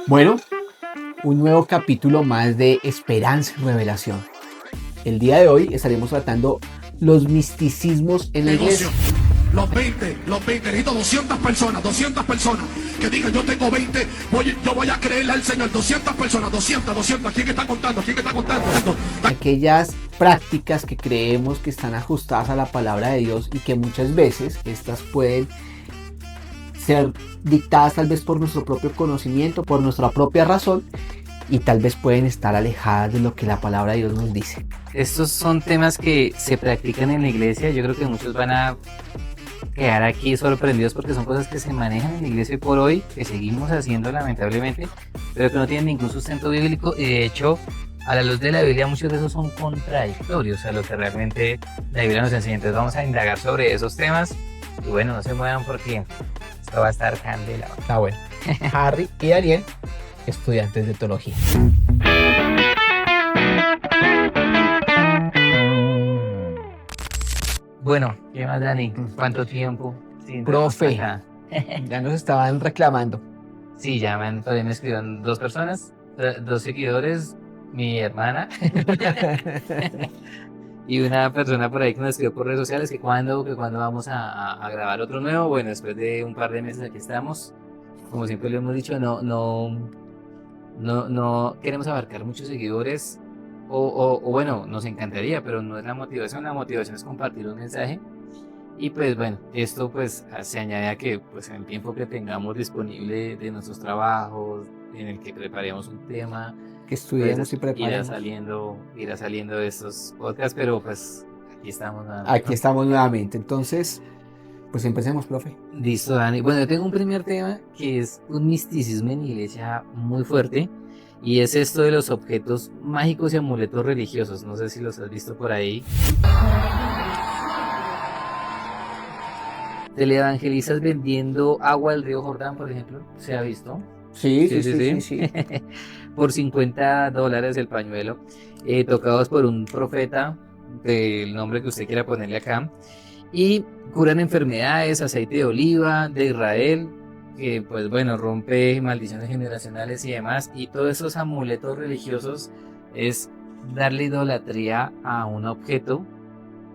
Bueno, un nuevo capítulo más de Esperanza y Revelación. El día de hoy estaremos tratando los misticismos en la Negocio. iglesia. Los 20, necesito 200 personas que digan yo tengo 20, yo voy a creerle al Señor, 200 personas, 200, ¿quién está contando? Aquellas prácticas que creemos que están ajustadas a la palabra de Dios y que muchas veces estas pueden ser dictadas tal vez por nuestro propio conocimiento, por nuestra propia razón, y tal vez pueden estar alejadas de lo que la palabra de Dios nos dice. Estos son temas que se practican en la iglesia. Yo creo que muchos van a quedar aquí sorprendidos porque son cosas que se manejan en la iglesia hoy por hoy, que seguimos haciendo lamentablemente, pero que no tienen ningún sustento bíblico y de hecho a la luz de la Biblia muchos de esos son contradictorios a lo que realmente la Biblia nos enseña. Entonces vamos a indagar sobre esos temas y bueno, no se muevan porque esto va a estar candela. Está bueno. Harry y Daniel, estudiantes de teología. Bueno, ¿qué más, Dani? ¿Cuánto tiempo? Sí, Profe, ya nos estaban reclamando. Sí, todavía me escribieron dos personas, dos seguidores, mi hermana y una persona por ahí que nos escribió por redes sociales que cuando vamos a grabar otro nuevo. Bueno, después de un par de meses aquí estamos. Como siempre lo hemos dicho, no queremos abarcar muchos seguidores o bueno, nos encantaría, pero no es la motivación es compartir un mensaje. Y pues bueno, esto pues se añade a que pues en el tiempo que tengamos disponible de nuestros trabajos, en el que preparemos un tema, Que estudiemos pues y preparemos. irá saliendo de estos podcasts, pero pues aquí estamos nuevamente. Aquí estamos nuevamente. Entonces, pues empecemos, profe. Listo, Dani. Bueno, yo tengo un primer tema que es un misticismo en la iglesia muy fuerte y es esto de los objetos mágicos y amuletos religiosos. No sé si los has visto por ahí. Televangelizas vendiendo agua del río Jordán, por ejemplo, ¿se ha visto? Sí. Por $50 el pañuelo, tocados por un profeta del nombre que usted quiera ponerle acá, y curan enfermedades, aceite de oliva de Israel, que pues bueno, rompe maldiciones generacionales y demás, y todos esos amuletos religiosos es darle idolatría a un objeto,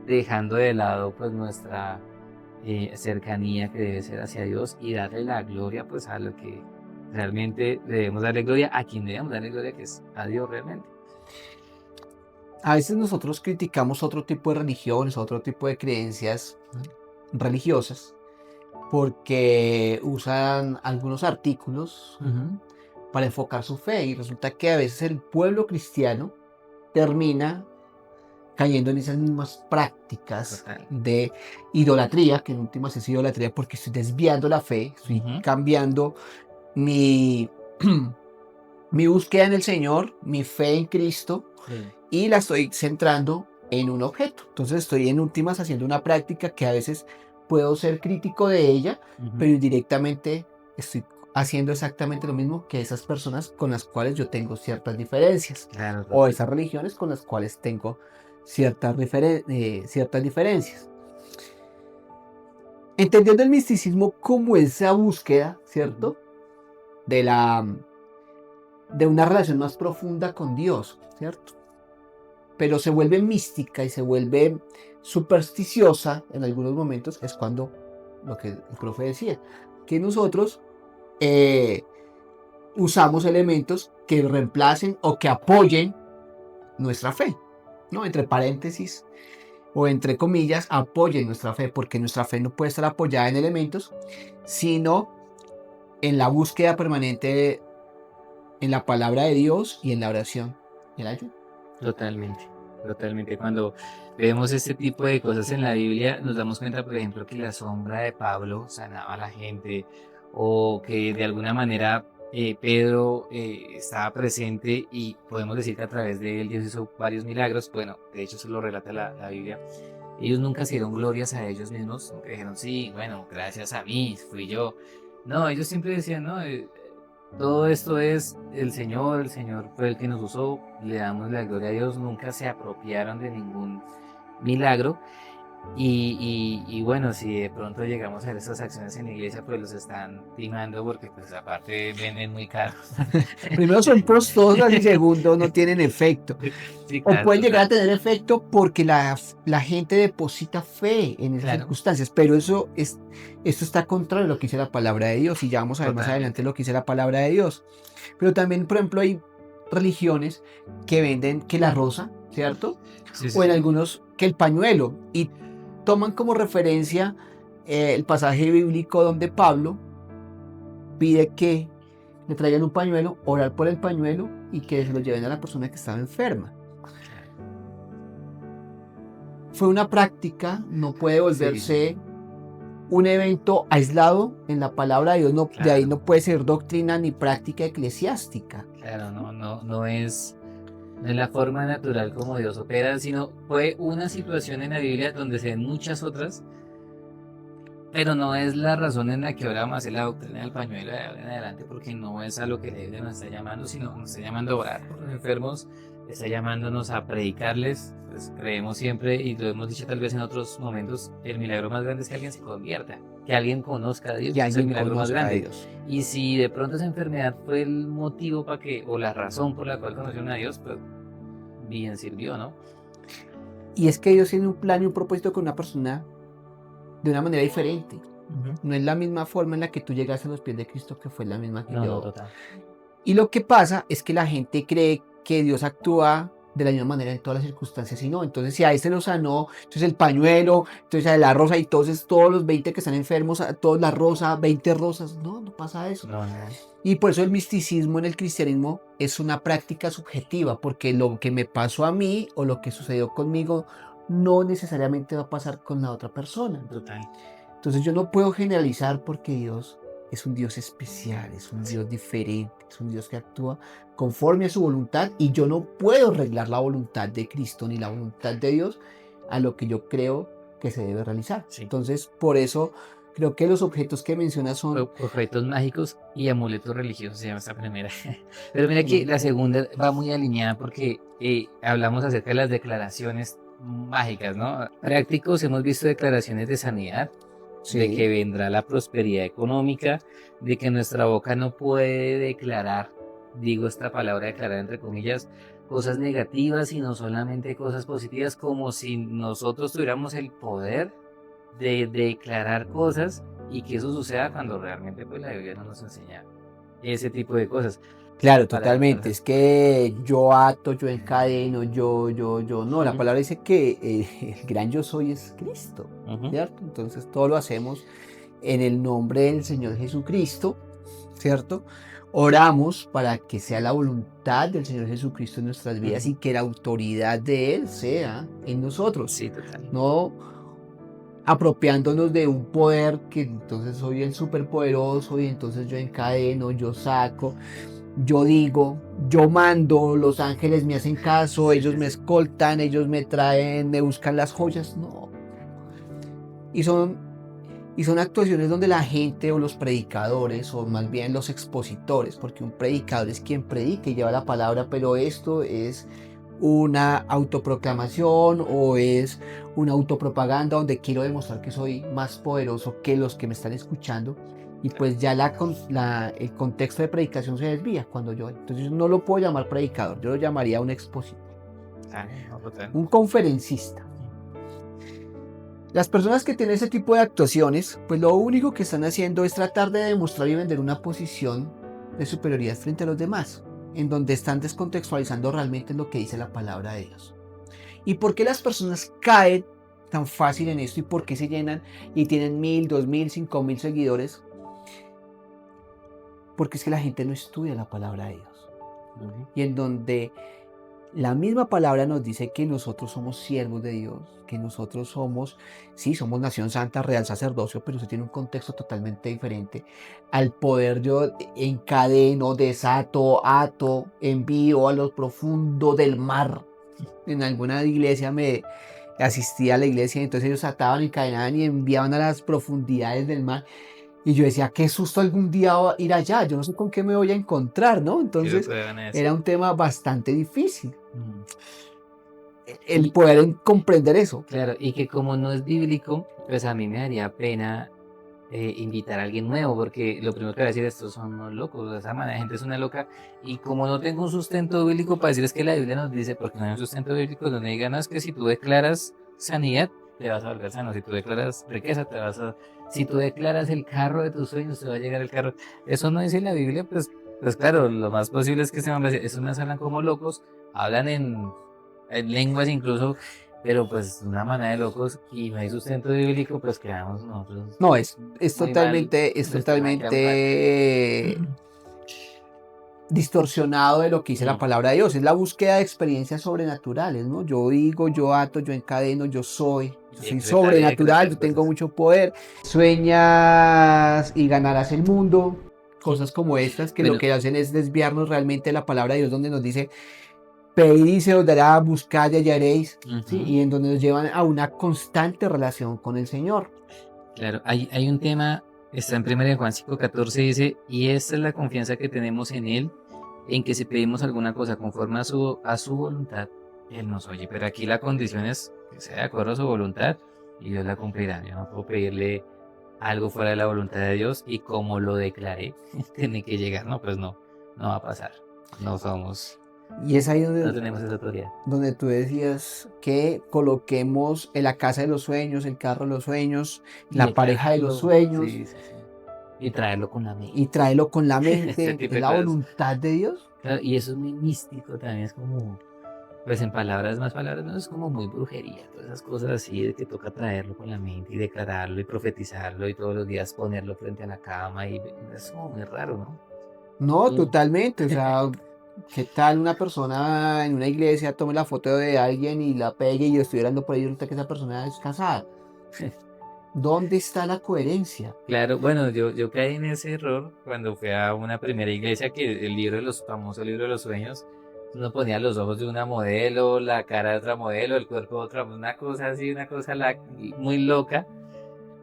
dejando de lado pues nuestra cercanía que debe ser hacia Dios y darle la gloria pues a lo que realmente debemos darle gloria, a quien debemos darle gloria, que es a Dios realmente. A veces nosotros criticamos otro tipo de religiones, otro tipo de creencias religiosas, porque usan algunos artículos para enfocar su fe, y resulta que a veces el pueblo cristiano termina cayendo en esas mismas prácticas Total. de idolatría, que en últimas es idolatría porque estoy desviando la fe, estoy cambiando mi, mi búsqueda en el Señor, mi fe en Cristo, y la estoy centrando en un objeto. Entonces estoy en últimas haciendo una práctica que a veces puedo ser crítico de ella, pero indirectamente estoy haciendo exactamente lo mismo que esas personas con las cuales yo tengo ciertas diferencias, Claro, o esas religiones con las cuales tengo ciertas diferencias. Entendiendo el misticismo como esa búsqueda, ¿cierto? De una relación más profunda con Dios, ¿cierto? Pero se vuelve mística y se vuelve supersticiosa en algunos momentos, es cuando lo que el profe decía, que nosotros usamos elementos que reemplacen o que apoyen nuestra fe, ¿no? Entre paréntesis o entre comillas, apoyen nuestra fe, porque nuestra fe no puede estar apoyada en elementos, sino en la búsqueda permanente en la palabra de Dios y en la oración y el ayuno. Totalmente. Cuando vemos este tipo de cosas en la Biblia, nos damos cuenta, por ejemplo, que la sombra de Pablo sanaba a la gente, o que de alguna manera Pedro estaba presente y podemos decir que a través de él Dios hizo varios milagros. Bueno, de hecho eso lo relata la Biblia. Ellos nunca se dieron glorias a ellos mismos, nunca dijeron, sí, bueno, gracias a mí, fui yo. No, ellos siempre decían, no, todo esto es el Señor fue el que nos usó, le damos la gloria a Dios, nunca se apropiaron de ningún milagro. Y bueno, si de pronto llegamos a ver estas acciones en la iglesia, pues los están timando porque pues aparte venden muy caro. Primero son costosas y segundo no tienen efecto. Sí, O claro, pueden llegar a total. tener efecto porque la gente deposita fe en esas Claro, circunstancias, pero esto está contrario a lo que dice la palabra de Dios y ya vamos a ver más adelante totalmente. lo que dice la palabra de Dios. Pero también, por ejemplo, hay religiones que venden que la rosa, ¿cierto? Sí, sí, O en sí. algunos que el pañuelo y toman como referencia el pasaje bíblico donde Pablo pide que le traigan un pañuelo, orar por el pañuelo y que se lo lleven a la persona que estaba enferma. Claro. Fue una práctica, no puede Sí, volverse un evento aislado en la palabra de Dios, no, de ahí claro, no puede ser doctrina ni práctica eclesiástica. claro, no es la forma natural como Dios opera, sino fue una situación en la Biblia donde se ven muchas otras, pero no es la razón en la que ahora vamos a hacer la doctrina del pañuelo de ahora en adelante, porque no es a lo que la Biblia nos está llamando, sino nos está llamando a orar por los enfermos, está llamándonos a predicarles. Pues creemos siempre, y lo hemos dicho tal vez en otros momentos, el milagro más grande es que alguien se convierta, que alguien conozca a Dios, Que ese es el alguien milagro más conozca a grande. Dios. Y si de pronto esa enfermedad fue el motivo para que, o la razón por la cual conocieron a Dios, pues bien sirvió, ¿no? Y es que Dios tiene un plan y un propósito con una persona de una manera diferente. Ujú. No es la misma forma en la que tú llegaste a los pies de Cristo que fue la misma que No, no, yo. total. Y lo que pasa es que la gente cree que Dios actúa de la misma manera en todas las circunstancias y no. Entonces, si a este lo sanó, entonces el pañuelo, entonces a la rosa y entonces todos los 20 que están enfermos, a todos la rosa, 20 rosas. No, no pasa eso. No, no. Y por eso el misticismo en el cristianismo es una práctica subjetiva, porque lo que me pasó a mí o lo que sucedió conmigo no necesariamente va a pasar con la otra persona. Total. Entonces yo no puedo generalizar porque Dios es un Dios especial, es un Sí. Dios diferente, es un Dios que actúa conforme a su voluntad y yo no puedo arreglar la voluntad de Cristo ni la voluntad de Dios a lo que yo creo que se debe realizar. Sí. Entonces, por eso creo que los objetos que mencionas son... Objetos mágicos y amuletos religiosos se llama esta primera. Pero mira que la segunda va muy alineada porque hablamos acerca de las declaraciones mágicas, ¿no? Prácticos, hemos visto declaraciones de sanidad, de que Sí, vendrá la prosperidad económica, de que nuestra boca no puede declarar, digo esta palabra declarar entre comillas, cosas negativas, sino solamente cosas positivas, como si nosotros tuviéramos el poder de declarar cosas y que eso suceda cuando realmente pues la Biblia no nos enseña ese tipo de cosas. claro, Para totalmente. Es que yo ato, yo encadeno, yo. No, la Ujú, palabra dice que el gran yo soy es Cristo, ujú, ¿cierto? Entonces todo lo hacemos en el nombre del Señor Jesucristo, ¿cierto? Oramos para que sea la voluntad del Señor Jesucristo en nuestras vidas ujú. y que la autoridad de Él sea en nosotros, Sí, total. no apropiándonos de un poder que entonces soy el superpoderoso y entonces yo encadeno, yo saco, yo digo, yo mando, los ángeles me hacen caso, Sí, ellos sí, me sí. escoltan, ellos me traen, me buscan las joyas, no. Y son Y son actuaciones donde la gente o los predicadores, o más bien los expositores, porque un predicador es quien predica y lleva la palabra, pero esto es una autoproclamación o es una autopropaganda donde quiero demostrar que soy más poderoso que los que me están escuchando. Y Claro. pues ya el contexto de predicación se desvía cuando yo. Entonces no lo puedo llamar predicador, yo lo llamaría un expositor, Claro, no, total. un conferencista. Las personas que tienen ese tipo de actuaciones, pues lo único que están haciendo es tratar de demostrar y vender una posición de superioridad frente a los demás, en donde están descontextualizando realmente lo que dice la palabra de Dios. ¿Y por qué las personas caen tan fácil en esto y por qué se llenan y tienen 1000, 2000, 5000 seguidores? Porque es que la gente no estudia la palabra de Dios. Ujú. Y en donde la misma palabra nos dice que nosotros somos siervos de Dios, que nosotros somos, sí, somos nación santa, real sacerdocio, pero eso tiene un contexto totalmente diferente al poder yo encadeno, desato, ato, envío a lo profundo del mar. En alguna iglesia me asistía a la iglesia y entonces ellos ataban, encadenaban y enviaban a las profundidades del mar. Y yo decía, qué susto algún día ir allá, yo no sé con qué me voy a encontrar, ¿no? ¿Qué Entonces te van a era decir? un tema bastante difícil. Mm. el poder comprender eso. Claro, y que como no es bíblico, pues a mí me daría pena invitar a alguien nuevo, porque lo primero que va a decir, estos son unos locos, esa manera de gente es una loca, y como no tengo un sustento bíblico para decir, es que la Biblia nos dice, porque no hay un sustento bíblico donde digan, no, es que si tú declaras sanidad, te vas a volver sano, si tú declaras riqueza, si tú declaras el carro de tus sueños, te va a llegar el carro, eso no dice la Biblia, pues claro, lo más posible es que se van a decir, esos me hablan como locos, hablan en lenguas incluso, pero pues una manera de locos y no hay sustento bíblico, pues quedamos nosotros No, es muy mal, es pues queda muy totalmente mal. distorsionado de lo que dice la palabra de Dios. Es la búsqueda de experiencias sobrenaturales, ¿no? Yo digo, yo ato, yo encadeno, yo soy Decretar y sobrenatural, decretar yo tengo cosas. mucho poder. Sueñas y ganarás el mundo. Cosas como estas que lo Bueno, que hacen es desviarnos realmente de la palabra de Dios, donde nos dice, pedid y se os dará, buscad y hallaréis, ¿sí? ujú, Y en donde nos llevan a una constante relación con el Señor. claro, hay un tema, está en 1 Juan 5:14, dice, y esta es la confianza que tenemos en Él, en que si pedimos alguna cosa conforme a su voluntad, Él nos oye. Pero aquí la condición es que sea de acuerdo a su voluntad y Dios la cumplirá. Yo no puedo pedirle algo fuera de la voluntad de Dios y como lo declaré, tiene que llegar. No, pues no, no va a pasar. No somos, Y es ahí no donde, tenemos esa autoridad. donde tú decías que coloquemos en la casa de los sueños, el carro de los sueños, Y la pareja de los declararlo, sueños, sí, sí, sí. Y traerlo con la mente. y tráelo con la Este mente, tipo es de la cosas. voluntad de Dios. Claro, y eso es muy místico también, es como, pues en palabras más palabras, no es como muy brujería, todas esas cosas así de que toca traerlo con la mente y declararlo y profetizarlo y todos los días ponerlo frente a la cama y es como muy raro, ¿no? No, Mm. totalmente, o sea, ¿qué tal una persona en una iglesia tome la foto de alguien y la pegue y yo estoy orando por ahí ahorita que esa persona es casada? ¿Dónde está la coherencia? Claro, bueno, yo caí en ese error cuando fui a una primera iglesia que el libro de los famoso libro de los sueños, uno ponía los ojos de una modelo, la cara de otra modelo, el cuerpo de otra, una cosa así, una cosa muy loca.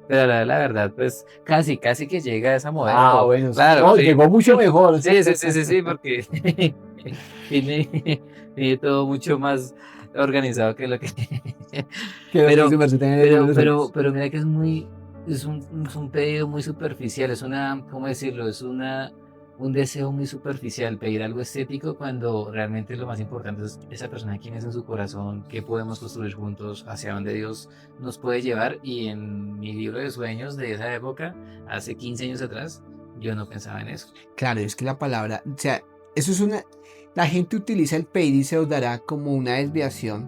Pero la verdad, pues casi que llega esa Ah, modelo. bueno, Claro, no, sí. llegó mucho mejor. Sí, porque tiene, tiene todo mucho más organizado que lo que. Que lo que Pero, su merced tenga en el libro de los sueños. pero mira que es es un pedido muy superficial, es una, ¿cómo decirlo? Es un deseo muy superficial, pedir algo estético cuando realmente lo más importante es esa persona quién es en su corazón, qué podemos construir juntos, hacia dónde Dios nos puede llevar. Y en mi libro de sueños de esa época, hace 15 años atrás, yo no pensaba en eso. Claro, es que la palabra, o sea, eso es una, la gente utiliza el pedir y se os dará como una desviación.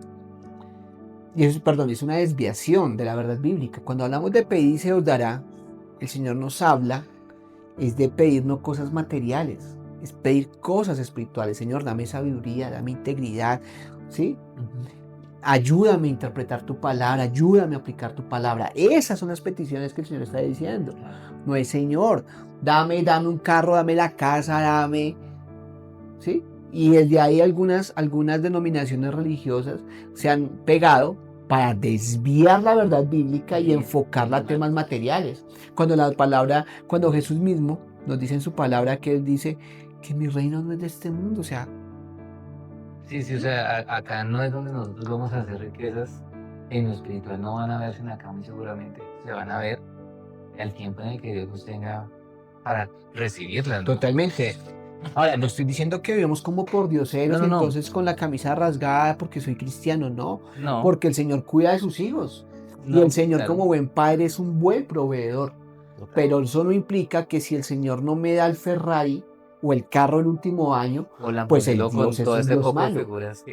Y eso, perdón, es una desviación de la verdad bíblica. Cuando hablamos de pedir y se os dará, el Señor nos habla, es de pedirnos cosas materiales, es pedir cosas espirituales. Señor, dame sabiduría, dame integridad, ¿sí? Ujú. Ayúdame a interpretar tu palabra, ayúdame a aplicar tu palabra. Esas son las peticiones que el Señor está diciendo. No es, Señor, dame un carro, dame la casa, dame, ¿sí? Y desde ahí algunas denominaciones religiosas se han pegado para desviar la verdad bíblica y Sí, enfocarla a mal. temas materiales. Cuando Jesús mismo nos dice en su palabra que Él dice que mi reino no es de este mundo, o sea, Sí, sí, o sea, acá no es donde nosotros vamos a hacer riquezas. En lo espiritual no van a verse en acá muy seguramente. Se van a ver el tiempo en el que Dios nos tenga para recibirlas, ¿no? totalmente. Ahora, no estoy diciendo que vivamos como por No, dioseros y no, no. entonces con la camisa rasgada porque soy cristiano, no, No, porque el Señor cuida de sus hijos y el no, Señor como claro. buen padre es un buen proveedor. Total. Pero eso no implica que si el Señor no me da el Ferrari o el carro el último año, O la pues el modelo con Dios es todo un ese Dios poco de malo. figuras.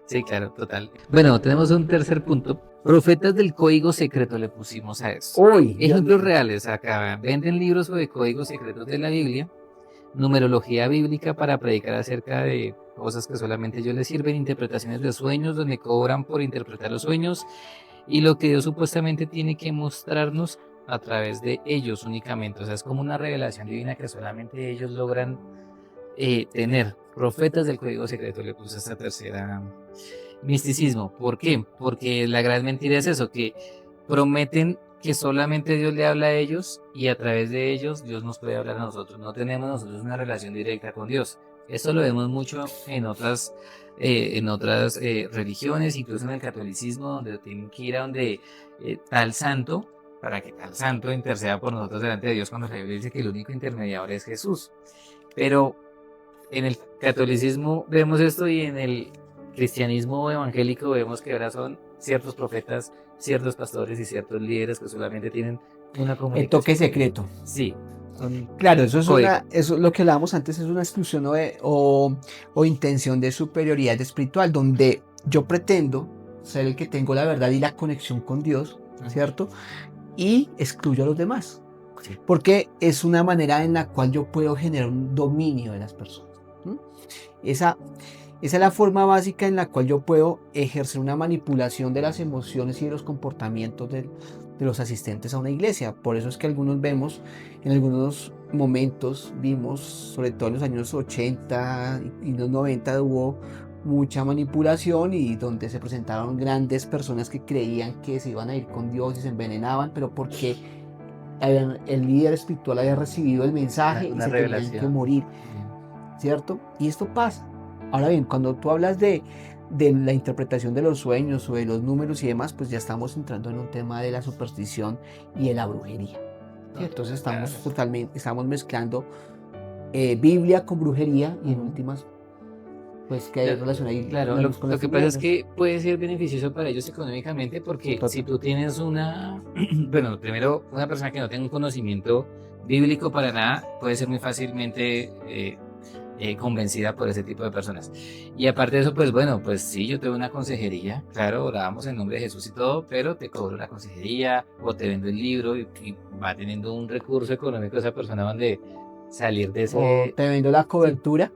Sí, claro, total. Bueno, tenemos un tercer punto. Profetas del código secreto le pusimos a esto. Uy, Dios Ejemplos mío. reales acá. Venden libros sobre códigos secretos de la Biblia, numerología bíblica para predicar acerca de cosas que solamente a ellos les sirven, interpretaciones de sueños donde cobran por interpretar los sueños y lo que Dios supuestamente tiene que mostrarnos a través de ellos únicamente. O sea, es como una revelación divina que solamente ellos logran tener. Profetas del código secreto le puse esta tercera misticismo. ¿Por qué? Porque la gran mentira es eso, que prometen que solamente Dios le habla a ellos y a través de ellos Dios nos puede hablar a nosotros. No tenemos nosotros una relación directa con Dios. Esto lo vemos mucho en otras religiones, incluso en el catolicismo, donde tienen que ir a donde tal santo, para que tal santo interceda por nosotros delante de Dios, cuando la Biblia dice que el único intermediador es Jesús. Pero en el catolicismo vemos esto, y en el cristianismo evangélico vemos que ahora son ciertos profetas, ciertos pastores y ciertos líderes que solamente tienen una El toque comunicación. secreto. Sí, son Claro, eso es código. eso lo que hablábamos antes, es una exclusión o intención de superioridad espiritual, donde yo pretendo ser el que tengo la verdad y la conexión con Dios, ¿cierto? Y excluyo a los demás. Sí. Porque es una manera en la cual yo puedo generar un dominio de las personas. ¿Mm? Esa es la forma básica en la cual yo puedo ejercer una manipulación de las emociones y de los comportamientos de los asistentes a una iglesia. Por eso es que algunos vemos, en algunos momentos vimos, sobre todo en los años 80 y los 90, hubo mucha manipulación, y donde se presentaron grandes personas que creían que se iban a ir con Dios y se envenenaban, pero porque el líder espiritual había recibido el mensaje y se tenían que morir, ¿cierto? Y esto pasa. Ahora bien, cuando tú hablas de la interpretación de los sueños o de los números y demás, pues ya estamos entrando en un tema de la superstición y de la brujería. ¿Sí? Entonces estamos mezclando Biblia con brujería, y en últimas, pues que hay relación ahí. Claro, lo que pasa es que puede ser beneficioso para ellos económicamente, porque si tú tienes bueno, primero, una persona que no tenga un conocimiento bíblico para nada, puede ser muy fácilmente convencida por ese tipo de personas. Y aparte de eso, pues bueno, pues sí, yo tengo una consejería, claro, oramos en nombre de Jesús y todo, pero te cobro la consejería o te vendo el libro, y va teniendo un recurso económico esa persona donde salir de ese... O te vendo la cobertura.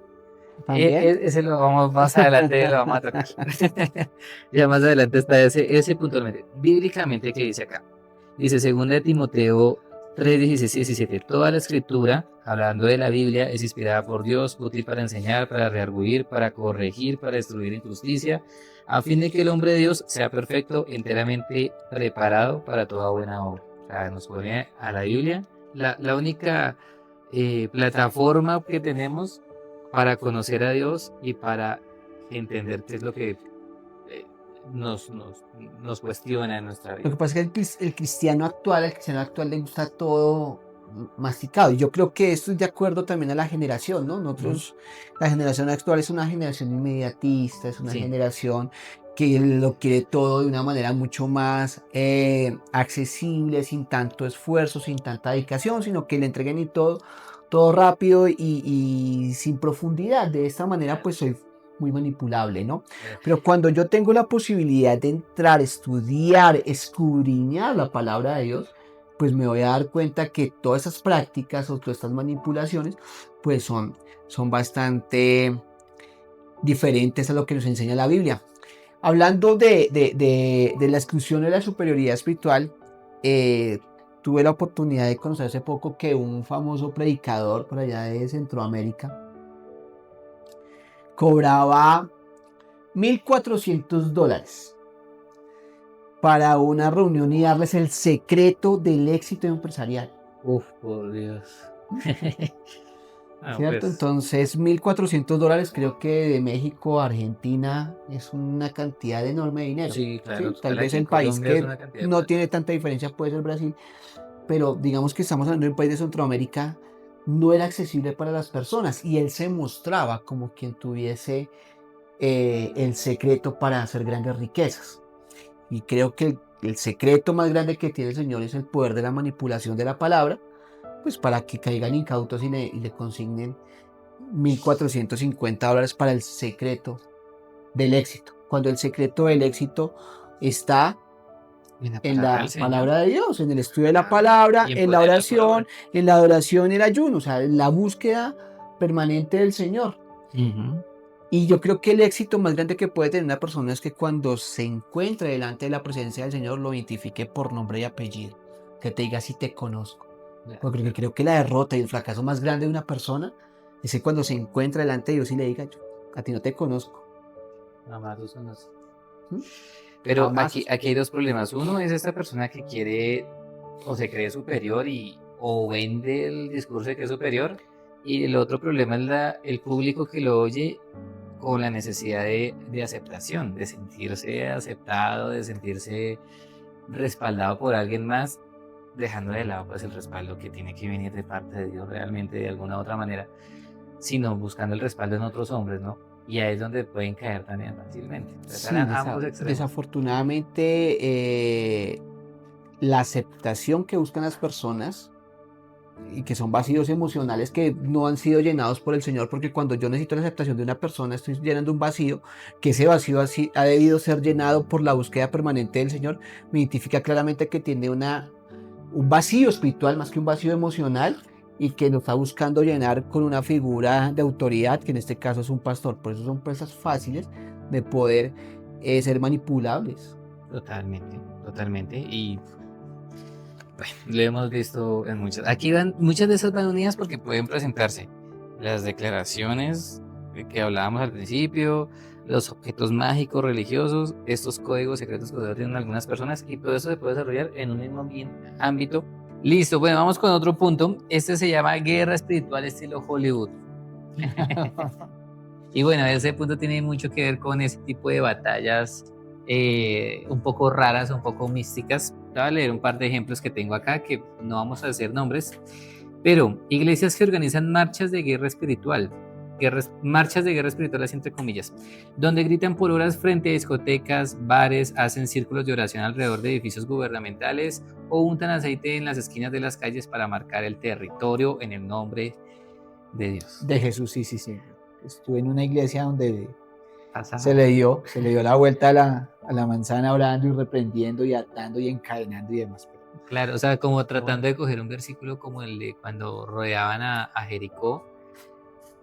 También. Ese lo vamos más adelante, lo vamos a tocar. Ya más adelante está ese puntualmente. Bíblicamente, ¿qué dice acá? Dice 2 Timoteo 3, 16 y 17. Toda la escritura, hablando de la Biblia, es inspirada por Dios, útil para enseñar, para redarguir, para corregir, para destruir injusticia, a fin de que el hombre de Dios sea perfecto, enteramente preparado para toda buena obra. O sea, nos pone a la Biblia la única plataforma que tenemos para conocer a Dios y para entender qué es lo que nos cuestiona en nuestra Lo que vida. pasa es que el cristiano actual le gusta todo masticado. Y yo creo que esto es de acuerdo también a la generación, ¿no? Nosotros, la generación actual es una generación inmediatista, es una Sí. generación que lo quiere todo de una manera mucho más accesible, sin tanto esfuerzo, sin tanta dedicación, sino que le entreguen y todo rápido y sin profundidad. De esta manera, pues soy muy manipulable, ¿no? Pero cuando yo tengo la posibilidad de entrar, estudiar, escudriñar la palabra de Dios, pues me voy a dar cuenta que todas esas prácticas o todas estas manipulaciones, pues son bastante diferentes a lo que nos enseña la Biblia. Hablando de la exclusión de la superioridad espiritual, tuve la oportunidad de conocer hace poco que un famoso predicador por allá de Centroamérica cobraba $1,400 para una reunión y darles el secreto del éxito empresarial. Uf, por Dios. ¿Cierto? Entonces, $1,400, creo que de México a Argentina es una cantidad enorme de dinero. Sí, claro. Tal vez el país que no tiene tanta diferencia puede ser Brasil, pero digamos que estamos hablando de un país de Centroamérica, no era accesible para las personas, y él se mostraba como quien tuviese el secreto para hacer grandes riquezas. Y creo que el secreto más grande que tiene el Señor es el poder de la manipulación de la palabra, pues para que caigan incautos y le consignen $1,450 para el secreto del éxito, cuando el secreto del éxito está en la palabra de Dios, en el estudio de la palabra, en la oración, en la adoración y el ayuno, o sea, en la búsqueda permanente del Señor. Y yo creo que el éxito más grande que puede tener una persona es que cuando se encuentre delante de la presencia del Señor lo identifique por nombre y apellido, que te diga si te conozco. Porque creo que la derrota y el fracaso más grande de una persona es que cuando se encuentra delante de Dios y le diga, a ti no te conozco. Pero aquí hay dos problemas. Uno es esta persona que quiere o se cree superior o vende el discurso de que es superior, Y el otro problema es el público que lo oye con la necesidad de aceptación, de sentirse aceptado, de sentirse respaldado por alguien más, dejando de lado pues el respaldo que tiene que venir de parte de Dios realmente de alguna u otra manera, sino buscando el respaldo en otros hombres, ¿no? Y ahí es donde pueden caer también fácilmente. Entonces, Sí, ambos extremos. desafortunadamente la aceptación que buscan las personas y que son vacíos emocionales que no han sido llenados por el Señor, porque cuando yo necesito la aceptación de una persona estoy llenando un vacío, que ese vacío así ha debido ser llenado por la búsqueda permanente del Señor, me identifica claramente que tiene un vacío espiritual más que un vacío emocional y que lo está buscando llenar con una figura de autoridad, que en este caso es un pastor. Por eso son presas fáciles de poder ser manipulables. Totalmente, totalmente. Y bueno, lo hemos visto en muchas. Aquí van, muchas de esas van unidas porque pueden presentarse las declaraciones que hablábamos al principio, los objetos mágicos religiosos, estos códigos secretos que tienen algunas personas, y todo eso se puede desarrollar en un mismo ámbito. Listo, bueno, vamos con otro punto. Este se llama guerra espiritual estilo Hollywood. Y bueno, ese punto tiene mucho que ver con ese tipo de batallas un poco raras, un poco místicas. Voy a leer un par de ejemplos que tengo acá, que no vamos a hacer nombres, pero iglesias que organizan marchas de guerra espiritual, marchas de guerra espirituales entre comillas, donde gritan por horas frente a discotecas, bares, hacen círculos de oración alrededor de edificios gubernamentales o untan aceite en las esquinas de las calles para marcar el territorio en el nombre de Dios. De Jesús, sí, sí, sí. Estuve en una iglesia donde Pasa. se le dio la vuelta a la manzana orando y reprendiendo y atando y encadenando y demás. Claro, o sea, como tratando de coger un versículo como el de cuando rodeaban a Jericó,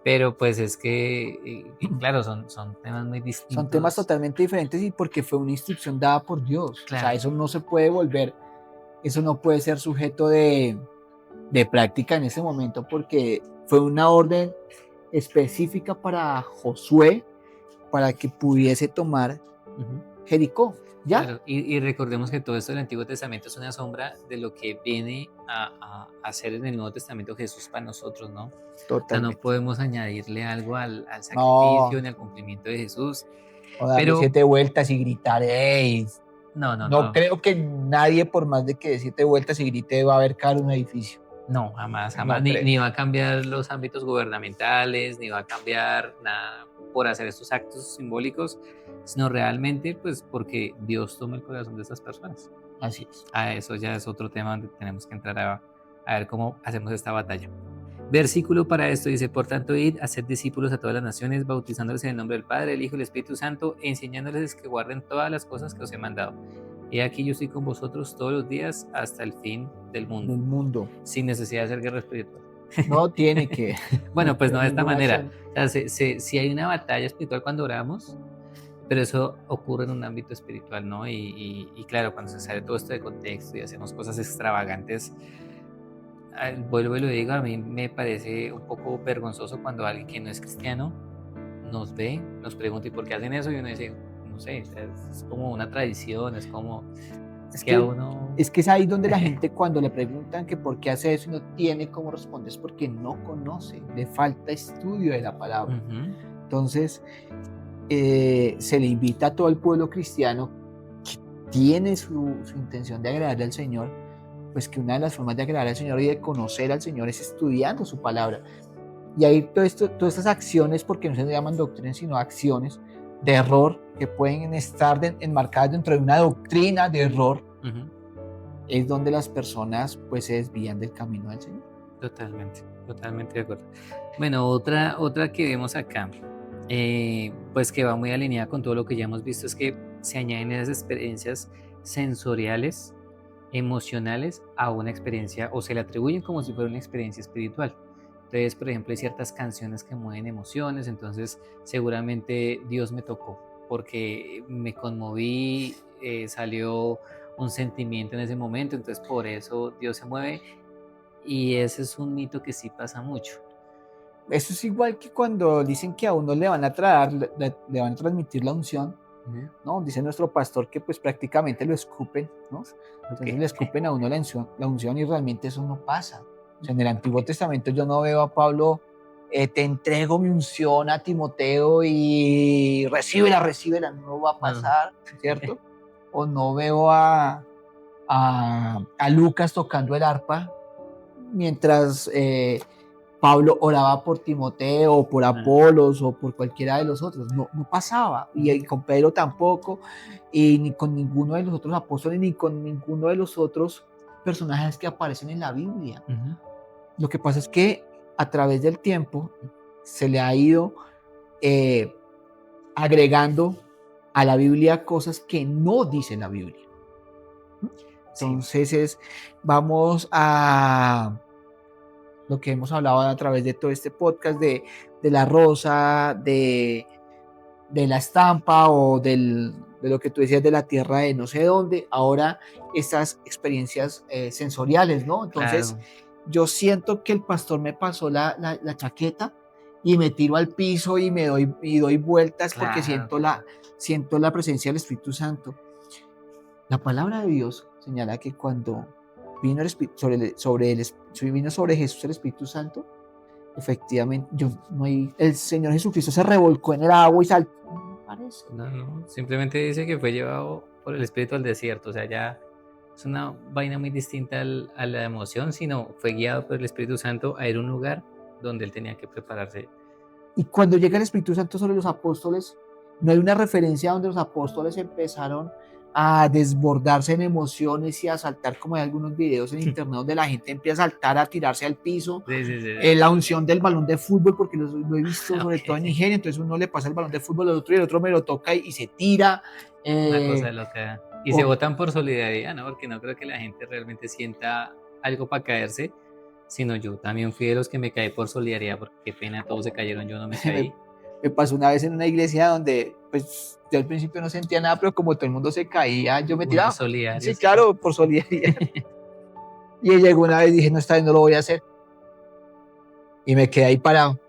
pero pues es que, claro, son temas muy distintos. Son temas totalmente diferentes y porque fue una instrucción dada por Dios. Claro. O sea, eso no se puede volver, eso no puede ser sujeto de práctica en ese momento porque fue una orden específica para Josué para que pudiese tomar Jericó. ¿Ya? Claro, y recordemos que todo esto del Antiguo Testamento es una sombra de lo que viene a hacer en el Nuevo Testamento Jesús para nosotros, ¿no? Totalmente. O sea, no podemos añadirle algo al sacrificio ni al cumplimiento de Jesús. O darle 7 vueltas y gritar, ¡ey! No creo que nadie, por más de que dé 7 vueltas y grite, va a ver caer un edificio. No, jamás. Ni va a cambiar los ámbitos gubernamentales, ni va a cambiar nada por hacer estos actos simbólicos, sino realmente pues porque Dios toma el corazón de estas personas. Así es. Eso ya es otro tema donde tenemos que entrar a ver cómo hacemos esta batalla. Versículo para esto dice: por tanto, id, haced discípulos a todas las naciones, bautizándoles en el nombre del Padre, del Hijo y del Espíritu Santo, enseñándoles que guarden todas las cosas que os he mandado. Y aquí yo estoy con vosotros todos los días hasta el fin del mundo. Sin necesidad de hacer guerra espiritual. No tiene que. Bueno, pues no de esta manera. O sea, si hay una batalla espiritual cuando oramos, pero eso ocurre en un ámbito espiritual, ¿no? Y claro, cuando se sale todo esto de contexto y hacemos cosas extravagantes, vuelvo y lo digo, a mí me parece un poco vergonzoso cuando alguien que no es cristiano nos ve, nos pregunta ¿y por qué hacen eso? Y uno dice, no sé, es como una tradición, es como... Es que es ahí donde la gente cuando le preguntan que por qué hace eso y no tiene cómo responder, es porque no conoce, le falta estudio de la palabra. Entonces, se le invita a todo el pueblo cristiano que tiene su intención de agradar al Señor, pues que una de las formas de agradar al Señor y de conocer al Señor es estudiando su palabra. Y ahí todas estas acciones, porque no se llaman doctrinas, sino acciones de error que pueden estar enmarcadas dentro de una doctrina de error, es donde las personas pues se desvían del camino del Señor. Totalmente de acuerdo. Bueno, otra que vemos acá, pues que va muy alineada con todo lo que ya hemos visto, es que se añaden esas experiencias sensoriales, emocionales a una experiencia, o se le atribuyen como si fuera una experiencia espiritual. Entonces, por ejemplo, hay ciertas canciones que mueven emociones, entonces seguramente Dios me tocó porque me conmoví, salió un sentimiento en ese momento, entonces por eso Dios se mueve, y ese es un mito que sí pasa mucho. Eso es igual que cuando dicen que a uno le van a transmitir la unción, ¿no? Dice nuestro pastor que pues prácticamente lo escupen, ¿no? Entonces le escupen a uno la unción y realmente eso no pasa. O sea, en el Antiguo Testamento yo no veo a Pablo te entrego mi unción a Timoteo y recíbela, no va a pasar, ¿cierto? O no veo a Lucas tocando el arpa mientras Pablo oraba por Timoteo, o por Apolos, o por cualquiera de los otros. No pasaba. Y con Pedro tampoco, y ni con ninguno de los otros apóstoles, ni con ninguno de los otros personajes que aparecen en la Biblia. Lo que pasa es que a través del tiempo se le ha ido agregando a la Biblia cosas que no dice la Biblia. Entonces vamos a lo que hemos hablado a través de todo este podcast de la rosa, de la estampa o de lo que tú decías de la tierra de no sé dónde, ahora estas experiencias sensoriales, ¿no? Entonces yo siento que el pastor me pasó la chaqueta y me tiro al piso y doy vueltas porque siento la presencia del Espíritu Santo. La palabra de Dios señala que cuando vino sobre Jesús el Espíritu Santo, efectivamente, el Señor Jesucristo se revolcó en el agua y saltó. No parece. No, simplemente dice que fue llevado por el Espíritu al desierto, o sea, ya es una vaina muy distinta a la emoción, sino fue guiado por el Espíritu Santo a ir a un lugar donde él tenía que prepararse. Y cuando llega el Espíritu Santo sobre los apóstoles, no hay una referencia donde los apóstoles empezaron a desbordarse en emociones y a saltar, como hay algunos videos en internet donde la gente empieza a saltar, a tirarse al piso. Sí. La unción del balón de fútbol, porque lo he visto sobre todo en Nigeria, entonces uno le pasa el balón de fútbol al otro y el otro me lo toca y se tira. Una cosa loca. Y se votan por solidaridad, ¿no? Porque no creo que la gente realmente sienta algo para caerse, sino yo también fui de los que me caí por solidaridad, porque qué pena, todos se cayeron, yo no me caí. Me pasó una vez en una iglesia donde, pues, yo al principio no sentía nada, pero como todo el mundo se caía, yo me tiraba. Sí, claro, por solidaridad. Y llegó una vez y dije, no, esta vez no lo voy a hacer. Y me quedé ahí parado.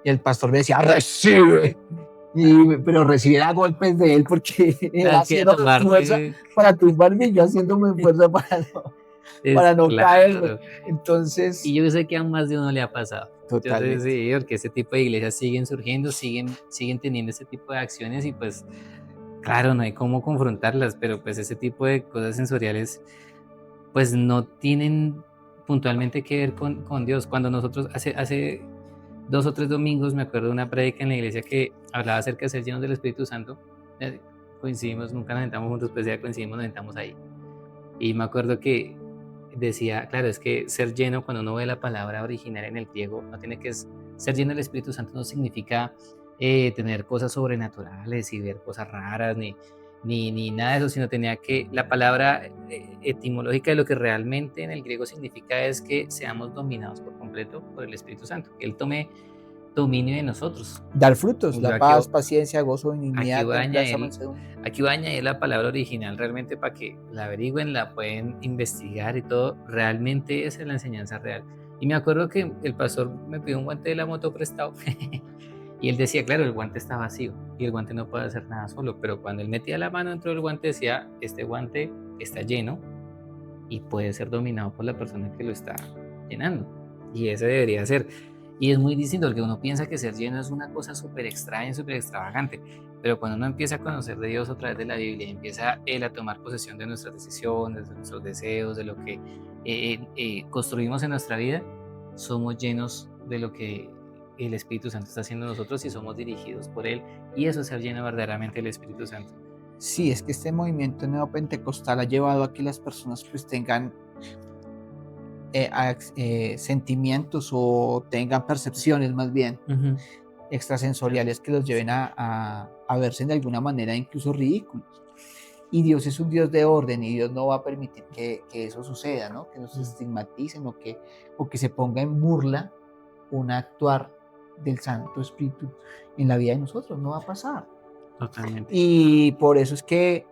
Y el pastor me decía, recibe. Pero recibiera golpes de él porque él haciendo fuerza para tumbarme y yo haciéndome fuerza para no caer. Entonces, y yo sé que a más de uno le ha pasado. Totalmente. Entonces, sí, porque ese tipo de iglesias siguen surgiendo, siguen teniendo ese tipo de acciones y pues claro, no hay cómo confrontarlas, pero pues ese tipo de cosas sensoriales pues no tienen puntualmente que ver con Dios. Cuando nosotros hace 2 o 3 domingos me acuerdo de una prédica en la iglesia que hablaba acerca de ser llenos del Espíritu Santo. Coincidimos, nunca nos sentamos juntos, pues ya coincidimos, nos sentamos ahí. Y me acuerdo que decía, claro, es que ser lleno, cuando uno ve la palabra original en el griego, no tiene que ser lleno del Espíritu Santo, no significa tener cosas sobrenaturales y ver cosas raras, ni nada de eso, sino tenía que, la palabra etimológica de lo que realmente en el griego significa es que seamos dominados por completo por el Espíritu Santo, que Él tome dominio de nosotros. Dar frutos, la paz, paciencia, gozo, benignidad, aquí voy a añadir la palabra original realmente para que la averigüen, la pueden investigar y todo, realmente esa es la enseñanza real. Y me acuerdo que el pastor me pidió un guante de la moto prestado y él decía, claro, el guante está vacío y el guante no puede hacer nada solo, pero cuando él metía la mano dentro del guante decía, este guante está lleno y puede ser dominado por la persona que lo está llenando, y ese debería ser. Y es muy distinto, porque uno piensa que ser lleno es una cosa súper extraña, súper extravagante, pero cuando uno empieza a conocer de Dios a través de la Biblia, empieza Él a tomar posesión de nuestras decisiones, de nuestros deseos, de lo que construimos en nuestra vida, somos llenos de lo que el Espíritu Santo está haciendo en nosotros y somos dirigidos por Él, y eso es ser lleno verdaderamente del Espíritu Santo. Sí, es que este movimiento neopentecostal ha llevado a que las personas pues tengan sentimientos o tengan percepciones más bien extrasensoriales que los lleven a verse de alguna manera incluso ridículos. Y Dios es un Dios de orden y Dios no va a permitir que eso suceda, ¿no? Que nos estigmaticen o que se ponga en burla un actuar del Santo Espíritu en la vida de nosotros. No va a pasar. Totalmente. Y por eso es que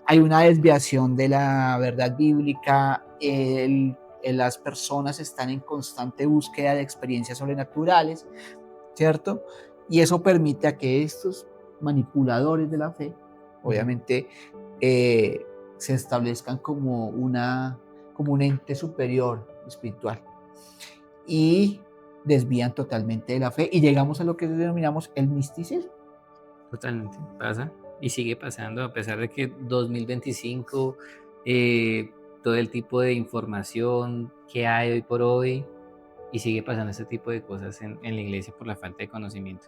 hay una desviación de la verdad bíblica. Las personas están en constante búsqueda de experiencias sobrenaturales, ¿cierto? Y eso permite a que estos manipuladores de la fe, obviamente, se establezcan como un ente superior espiritual. Y desvían totalmente de la fe y llegamos a lo que denominamos el misticismo. Totalmente, pasa y sigue pasando a pesar de que 2025, todo el tipo de información que hay hoy por hoy, y sigue pasando este tipo de cosas en la iglesia por la falta de conocimiento.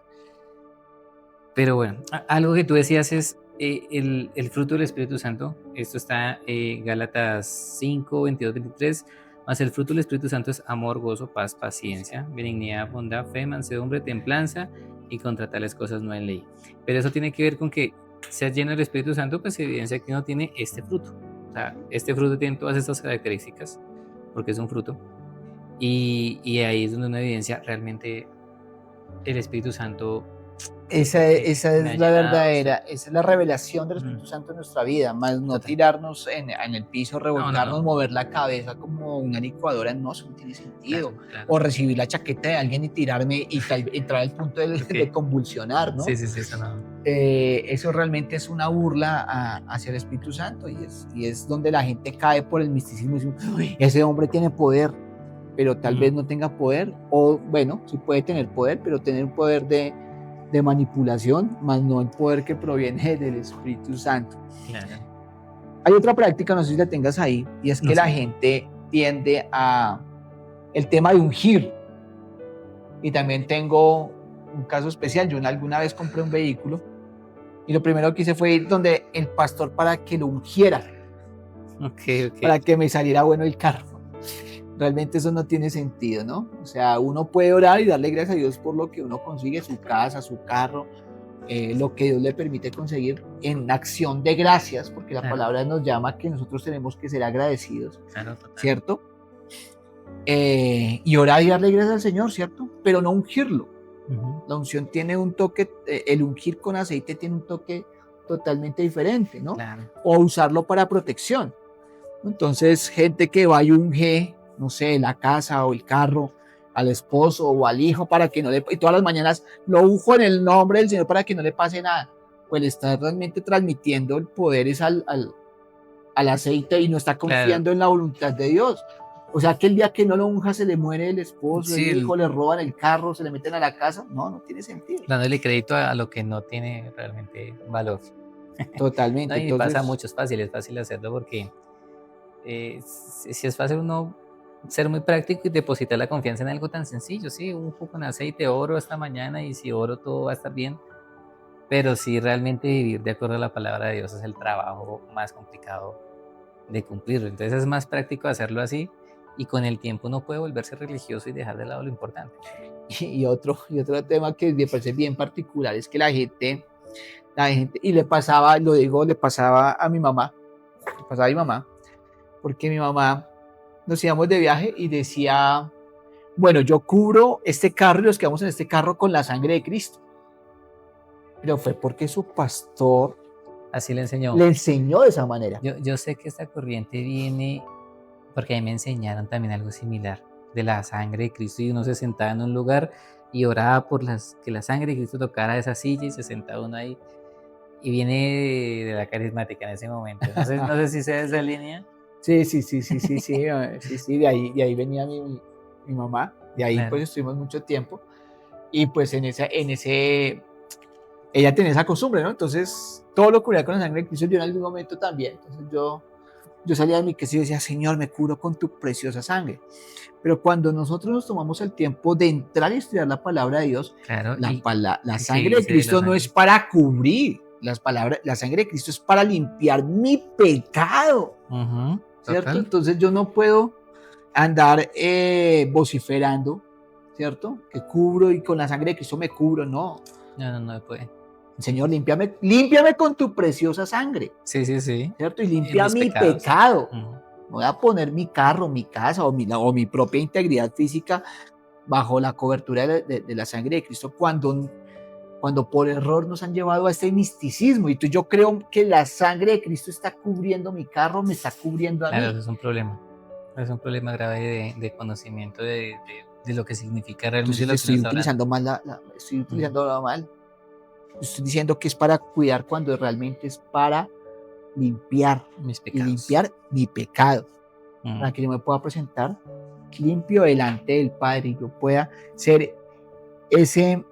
Pero bueno, algo que tú decías es el fruto del Espíritu Santo. Esto está Gálatas 5, 22, 23. Mas el fruto del Espíritu Santo es amor, gozo, paz, paciencia, benignidad, bondad, fe, mansedumbre, templanza, y contra tales cosas no hay ley. Pero eso tiene que ver con que seas lleno del Espíritu Santo, pues evidencia que uno tiene este fruto. O sea, este fruto tiene todas estas características, porque es un fruto. Y ahí es donde uno evidencia realmente el Espíritu Santo. Esa es la llenado, verdadera, sí. esa es la revelación del Espíritu Santo en nuestra vida, más no Total. tirarnos en el piso, revolcarnos, no. mover la cabeza como una licuadora, no, eso no tiene sentido. Claro. O recibir la chaqueta de alguien y tirarme y entrar al punto de convulsionar, ¿no? Sí, eso no. Eso realmente es una burla hacia el Espíritu Santo y es donde la gente cae por el misticismo y dice, "Uy, ese hombre tiene poder", pero tal vez no tenga poder, o bueno, sí puede tener poder, pero tener un poder de manipulación, más no el poder que proviene del Espíritu Santo. Claro. Hay otra práctica, no sé si la tengas ahí, y es que la gente tiende a el tema de ungir. Y también tengo un caso especial. Yo alguna vez compré un vehículo y lo primero que hice fue ir donde el pastor para que lo ungiera, para que me saliera bueno el carro. Realmente eso no tiene sentido, ¿no? O sea, uno puede orar y darle gracias a Dios por lo que uno consigue, su casa, su carro, lo que Dios le permite conseguir en acción de gracias, porque la palabra nos llama a que nosotros tenemos que ser agradecidos, ¿cierto? Y orar y darle gracias al Señor, ¿cierto? Pero no ungirlo. La unción tiene un toque, el ungir con aceite tiene un toque totalmente diferente, ¿no? Claro. O usarlo para protección. Entonces, gente que va y unge, no sé, la casa o el carro al esposo o al hijo para que no le, y todas las mañanas lo unjo en el nombre del Señor para que no le pase nada, pues le está realmente transmitiendo el poder es al aceite y no está confiando en la voluntad de Dios. O sea, que el día que no lo unja se le muere el esposo, el hijo, le roban el carro, se le meten a la casa. No tiene sentido. Dándole crédito a lo que no tiene realmente valor. Totalmente. No, y entonces, pasa mucho, es fácil hacerlo porque si es fácil uno ser muy práctico y depositar la confianza en algo tan sencillo, sí, un poco con aceite, oro esta mañana y si oro todo va a estar bien, pero sí realmente vivir de acuerdo a la palabra de Dios es el trabajo más complicado de cumplirlo, entonces es más práctico hacerlo así y con el tiempo uno puede volverse religioso y dejar de lado lo importante. Y otro tema que me parece bien particular es que la gente, y le pasaba a mi mamá, porque mi mamá nos íbamos de viaje y decía, bueno, yo cubro este carro y los que vamos en este carro con la sangre de Cristo. Pero fue porque su pastor así le enseñó de esa manera. Yo sé que esta corriente viene porque a mí me enseñaron también algo similar de la sangre de Cristo y uno se sentaba en un lugar y oraba por que la sangre de Cristo tocara esa silla y se sentaba uno ahí y viene de la carismática en ese momento. No sé si sea esa línea. Sí, de ahí venía mi mamá, de ahí pues estuvimos mucho tiempo y pues en ese ella tenía esa costumbre, ¿no? Entonces todo lo cubría con la sangre de Cristo, yo en algún momento también, entonces yo salía de mi casa y decía, Señor, me cubro con tu preciosa sangre. Pero cuando nosotros nos tomamos el tiempo de entrar y estudiar la palabra de Dios, claro, la sangre de Cristo no es para cubrir, la sangre de Cristo es para limpiar mi pecado, ¿cierto? Total. Entonces yo no puedo andar vociferando, ¿cierto? Que cubro y con la sangre de Cristo me cubro, no. No puede. Señor, límpiame con tu preciosa sangre. Sí. ¿Cierto? Y limpia mi pecado. Voy a poner mi carro, mi casa o mi propia integridad física bajo la cobertura de la sangre de Cristo cuando por error nos han llevado a este misticismo. Y yo creo que la sangre de Cristo está cubriendo mi carro, me está cubriendo a mí. Claro, eso es un problema. Es un problema grave de conocimiento de lo que significa realmente. Entonces estoy utilizando mal mal. Estoy diciendo que es para cuidar cuando realmente es para limpiar mis pecados. Y limpiar mi pecado, para que yo me pueda presentar limpio delante del Padre y yo pueda ser ese,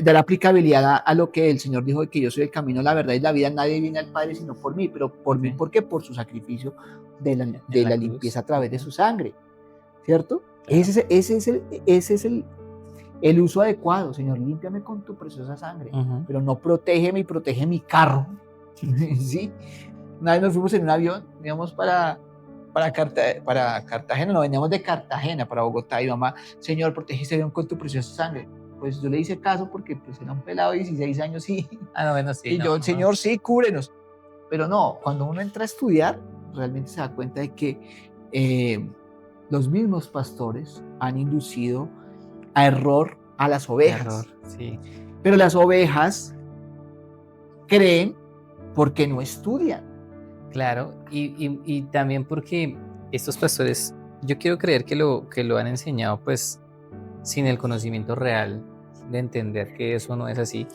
dar aplicabilidad a lo que el Señor dijo de que yo soy el camino, la verdad y la vida, nadie viene al Padre sino por mí, pero por mí, ¿por qué? Por su sacrificio de la limpieza a través de su sangre, ¿cierto? Claro. Ese es el uso adecuado, Señor, límpiame con tu preciosa sangre, pero no protégeme y protege mi carro, ¿sí? Una vez nos fuimos en un avión, íbamos para Cartagena, no, veníamos de Cartagena para Bogotá, y mamá, Señor, protege ese avión con tu preciosa sangre. Pues yo le hice caso porque pues era un pelado de 16 años y, bueno, sí, y yo, Señor, sí, cúbrenos. Pero no, cuando uno entra a estudiar, realmente se da cuenta de que los mismos pastores han inducido a error a las ovejas. Sí. Pero las ovejas creen porque no estudian. Claro, y también porque estos pastores, yo quiero creer que lo han enseñado pues sin el conocimiento real de entender que eso no es así,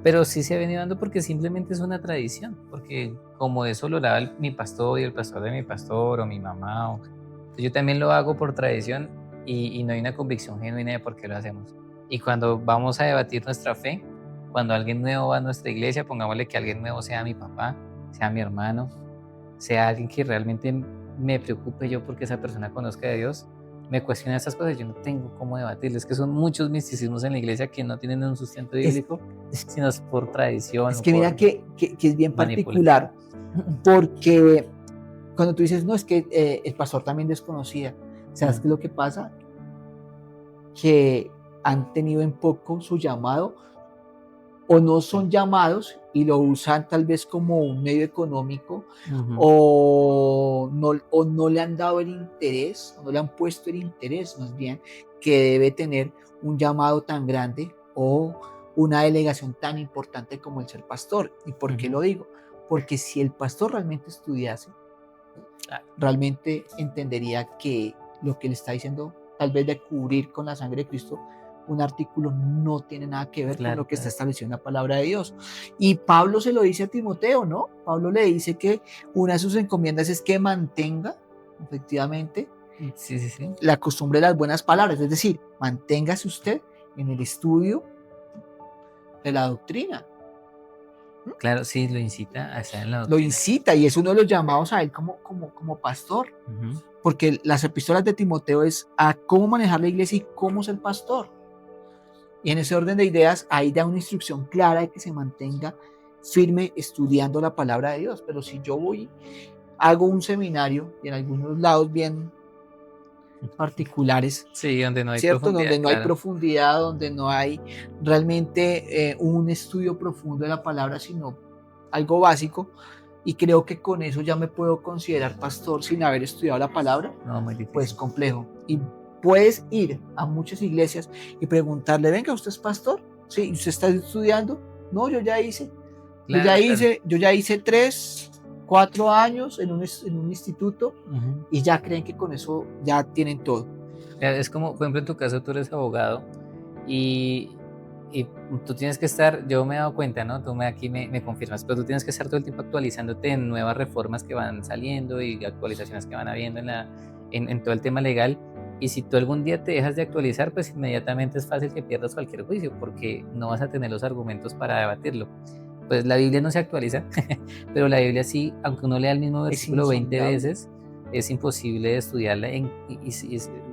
pero sí se ha venido dando porque simplemente es una tradición, porque como eso lo daba mi pastor y el pastor de mi pastor o mi mamá, yo también lo hago por tradición y no hay una convicción genuina de por qué lo hacemos. Y cuando vamos a debatir nuestra fe, cuando alguien nuevo va a nuestra iglesia, pongámosle que alguien nuevo sea mi papá, sea mi hermano, sea alguien que realmente me preocupe yo porque esa persona conozca de Dios, me cuestiona estas cosas, yo no tengo cómo debatirles, que son muchos misticismos en la iglesia que no tienen un sustento bíblico, sino es por tradición. Es que mira que es bien particular, porque cuando tú dices, no, es que el pastor también desconocía, ¿sabes qué es lo que pasa? Que han tenido en poco su llamado, o no son llamados y lo usan tal vez como un medio económico, o no le han dado el interés, o no le han puesto el interés más bien que debe tener un llamado tan grande o una delegación tan importante como el ser pastor. ¿Y por qué lo digo? Porque si el pastor realmente estudiase, realmente entendería que lo que le está diciendo, tal vez de cubrir con la sangre de Cristo un artículo, no tiene nada que ver con lo que está establecido en la palabra de Dios. Y Pablo se lo dice a Timoteo, ¿no? Pablo le dice que una de sus encomiendas es que mantenga, efectivamente, la costumbre de las buenas palabras, es decir, manténgase usted en el estudio de la doctrina. Claro, sí, lo incita a estar en la doctrina. Lo incita, y es uno de los llamados a él como pastor, porque las epístolas de Timoteo es a cómo manejar la iglesia y cómo ser pastor. Y en ese orden de ideas, ahí da una instrucción clara de que se mantenga firme estudiando la palabra de Dios. Pero si yo hago un seminario, y en algunos lados bien particulares, sí, donde no hay ¿cierto? profundidad, donde no hay profundidad, donde no hay realmente un estudio profundo de la palabra, sino algo básico, y creo que con eso ya me puedo considerar pastor sin haber estudiado la palabra, no, muy difícil. Pues complejo. Y puedes ir a muchas iglesias y preguntarle, venga, ¿usted es pastor? Sí, ¿usted está estudiando? No, yo ya hice. Claro, yo ya hice 3, 4 años en un instituto, y ya creen que con eso ya tienen todo. Es como, por ejemplo, en tu caso tú eres abogado y tú tienes que estar, yo me he dado cuenta, ¿no? Tú aquí me confirmas, pero tú tienes que estar todo el tiempo actualizándote en nuevas reformas que van saliendo y actualizaciones que van habiendo en todo el tema legal. Y si tú algún día te dejas de actualizar, pues inmediatamente es fácil que pierdas cualquier juicio porque no vas a tener los argumentos para debatirlo. Pues la Biblia no se actualiza, pero la Biblia sí, aunque uno lea el mismo versículo 20 veces, es imposible estudiarla y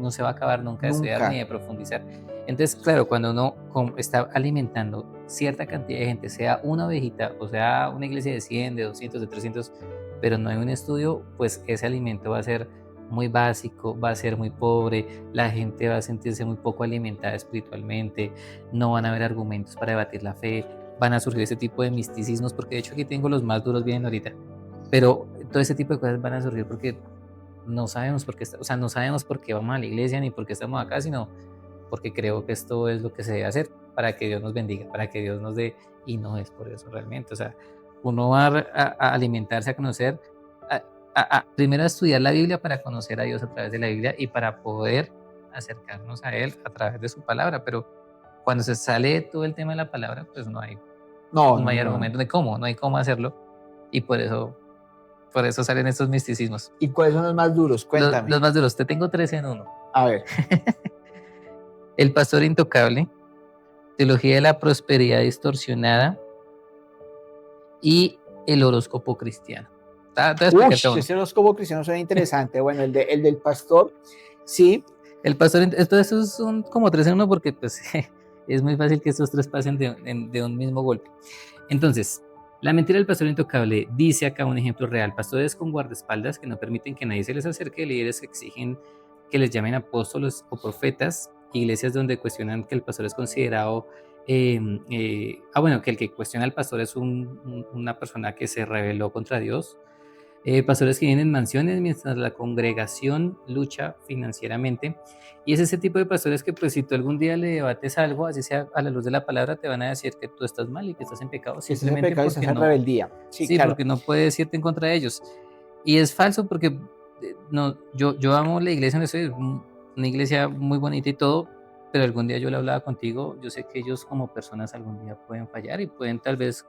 no se va a acabar nunca de estudiar ni de profundizar. Entonces, claro, cuando uno está alimentando cierta cantidad de gente, sea una ovejita o sea una iglesia de 100, de 200, de 300, pero no hay un estudio, pues ese alimento va a ser muy básico, va a ser muy pobre, la gente va a sentirse muy poco alimentada espiritualmente, no van a haber argumentos para debatir la fe, van a surgir ese tipo de misticismos, porque de hecho aquí tengo los más duros, vienen ahorita, pero todo ese tipo de cosas van a surgir porque no sabemos por qué, o sea, no sabemos por qué vamos a la iglesia ni por qué estamos acá, sino porque creo que esto es lo que se debe hacer para que Dios nos bendiga, para que Dios nos dé, y no es por eso realmente. O sea, uno va a alimentarse, a conocer, primero a estudiar la Biblia para conocer a Dios a través de la Biblia y para poder acercarnos a Él a través de su palabra, pero cuando se sale todo el tema de la palabra, pues no hay argumento, no hay cómo hacerlo, y por eso Por eso salen estos misticismos. ¿Y cuáles son los más duros? Cuéntame. Los más duros, te tengo 3 en uno. A ver. El pastor intocable, teología de la prosperidad distorsionada y el horóscopo cristiano. Ese horóscopo cristiano suena interesante. Bueno, el del pastor, sí. El pastor, estos son como 3 en uno porque pues, es muy fácil que estos 3 pasen de un mismo golpe. Entonces, la mentira del pastor intocable dice acá un ejemplo real: pastores con guardaespaldas que no permiten que nadie se les acerque, líderes que exigen que les llamen apóstoles o profetas, iglesias donde cuestionan que el pastor es considerado, que el que cuestiona al pastor es una persona que se rebeló contra Dios, pastores que viven en mansiones mientras la congregación lucha financieramente. Y es ese tipo de pastores que pues si tú algún día le debates algo, así sea a la luz de la palabra, te van a decir que tú estás mal y que estás en pecado, simplemente porque no, rebeldía. Sí, claro. Porque no puedes irte en contra de ellos. Y es falso porque yo amo la iglesia donde estoy, una iglesia muy bonita y todo, pero algún día yo le hablaba contigo, yo sé que ellos como personas algún día pueden fallar y pueden tal vez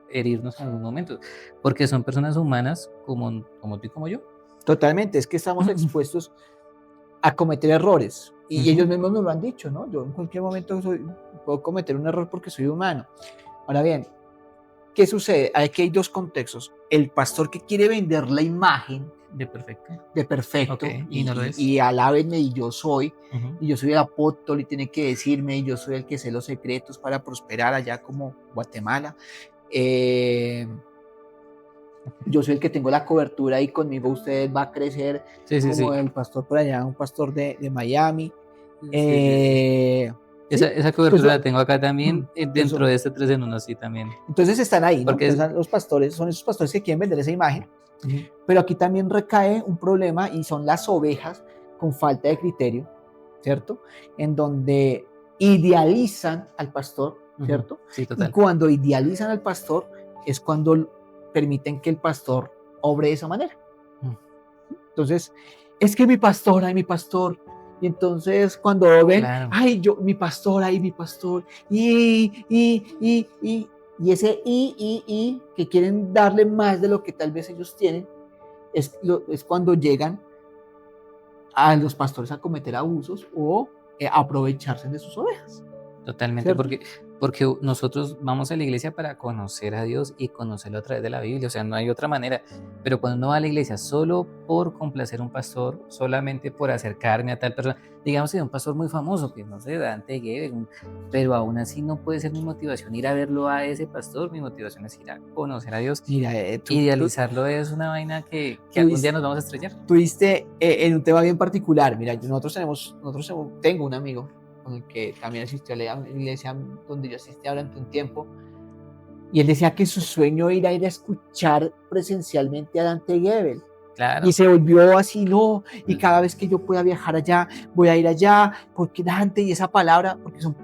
herirnos en algún momento, porque son personas humanas como tú y como yo. Totalmente, es que estamos expuestos a cometer errores y ellos mismos nos lo han dicho, ¿no? Yo en cualquier momento puedo cometer un error porque soy humano. Ahora bien, ¿qué sucede? Aquí hay 2 contextos. El pastor que quiere vender la imagen de perfecto, okay, y no lo es. Y alábenme y yo soy el apóstol y tiene que decirme, yo soy el que sé los secretos para prosperar allá como Guatemala. Yo soy el que tengo la cobertura y conmigo usted va a crecer como el pastor por allá, un pastor de Miami. Esa cobertura la tengo acá también, dentro de este 3 en 1, sí, también. Entonces están ahí, ¿no? Entonces, los pastores son esos pastores que quieren vender esa imagen, pero aquí también recae un problema y son las ovejas con falta de criterio, ¿cierto? En donde idealizan al pastor, ¿cierto? Sí, total. Y cuando idealizan al pastor es cuando permiten que el pastor obre de esa manera. Entonces, es que mi pastor, y entonces cuando ven, claro, mi pastor, y ese que quieren darle más de lo que tal vez ellos tienen, es cuando llegan a los pastores a cometer abusos o aprovecharse de sus ovejas. Totalmente, porque nosotros vamos a la iglesia para conocer a Dios y conocerlo a través de la Biblia, o sea, no hay otra manera. Pero cuando uno va a la iglesia solo por complacer a un pastor, solamente por acercarme a tal persona, digamos que es un pastor muy famoso, que no sé, Dante Gebel, pero aún así no puede ser mi motivación ir a verlo a ese pastor, mi motivación es ir a conocer a Dios. Mira, idealizarlo es una vaina que algún día nos vamos a estrellar. Tuviste en un tema bien particular. Mira, tengo un amigo con el que también asistió a la iglesia donde yo asistí durante un tiempo, y él decía que su sueño era ir a escuchar presencialmente a Dante Gebel. Claro. Y se volvió así, no, y cada vez que yo pueda viajar allá, voy a ir allá, porque Dante y esa palabra, porque son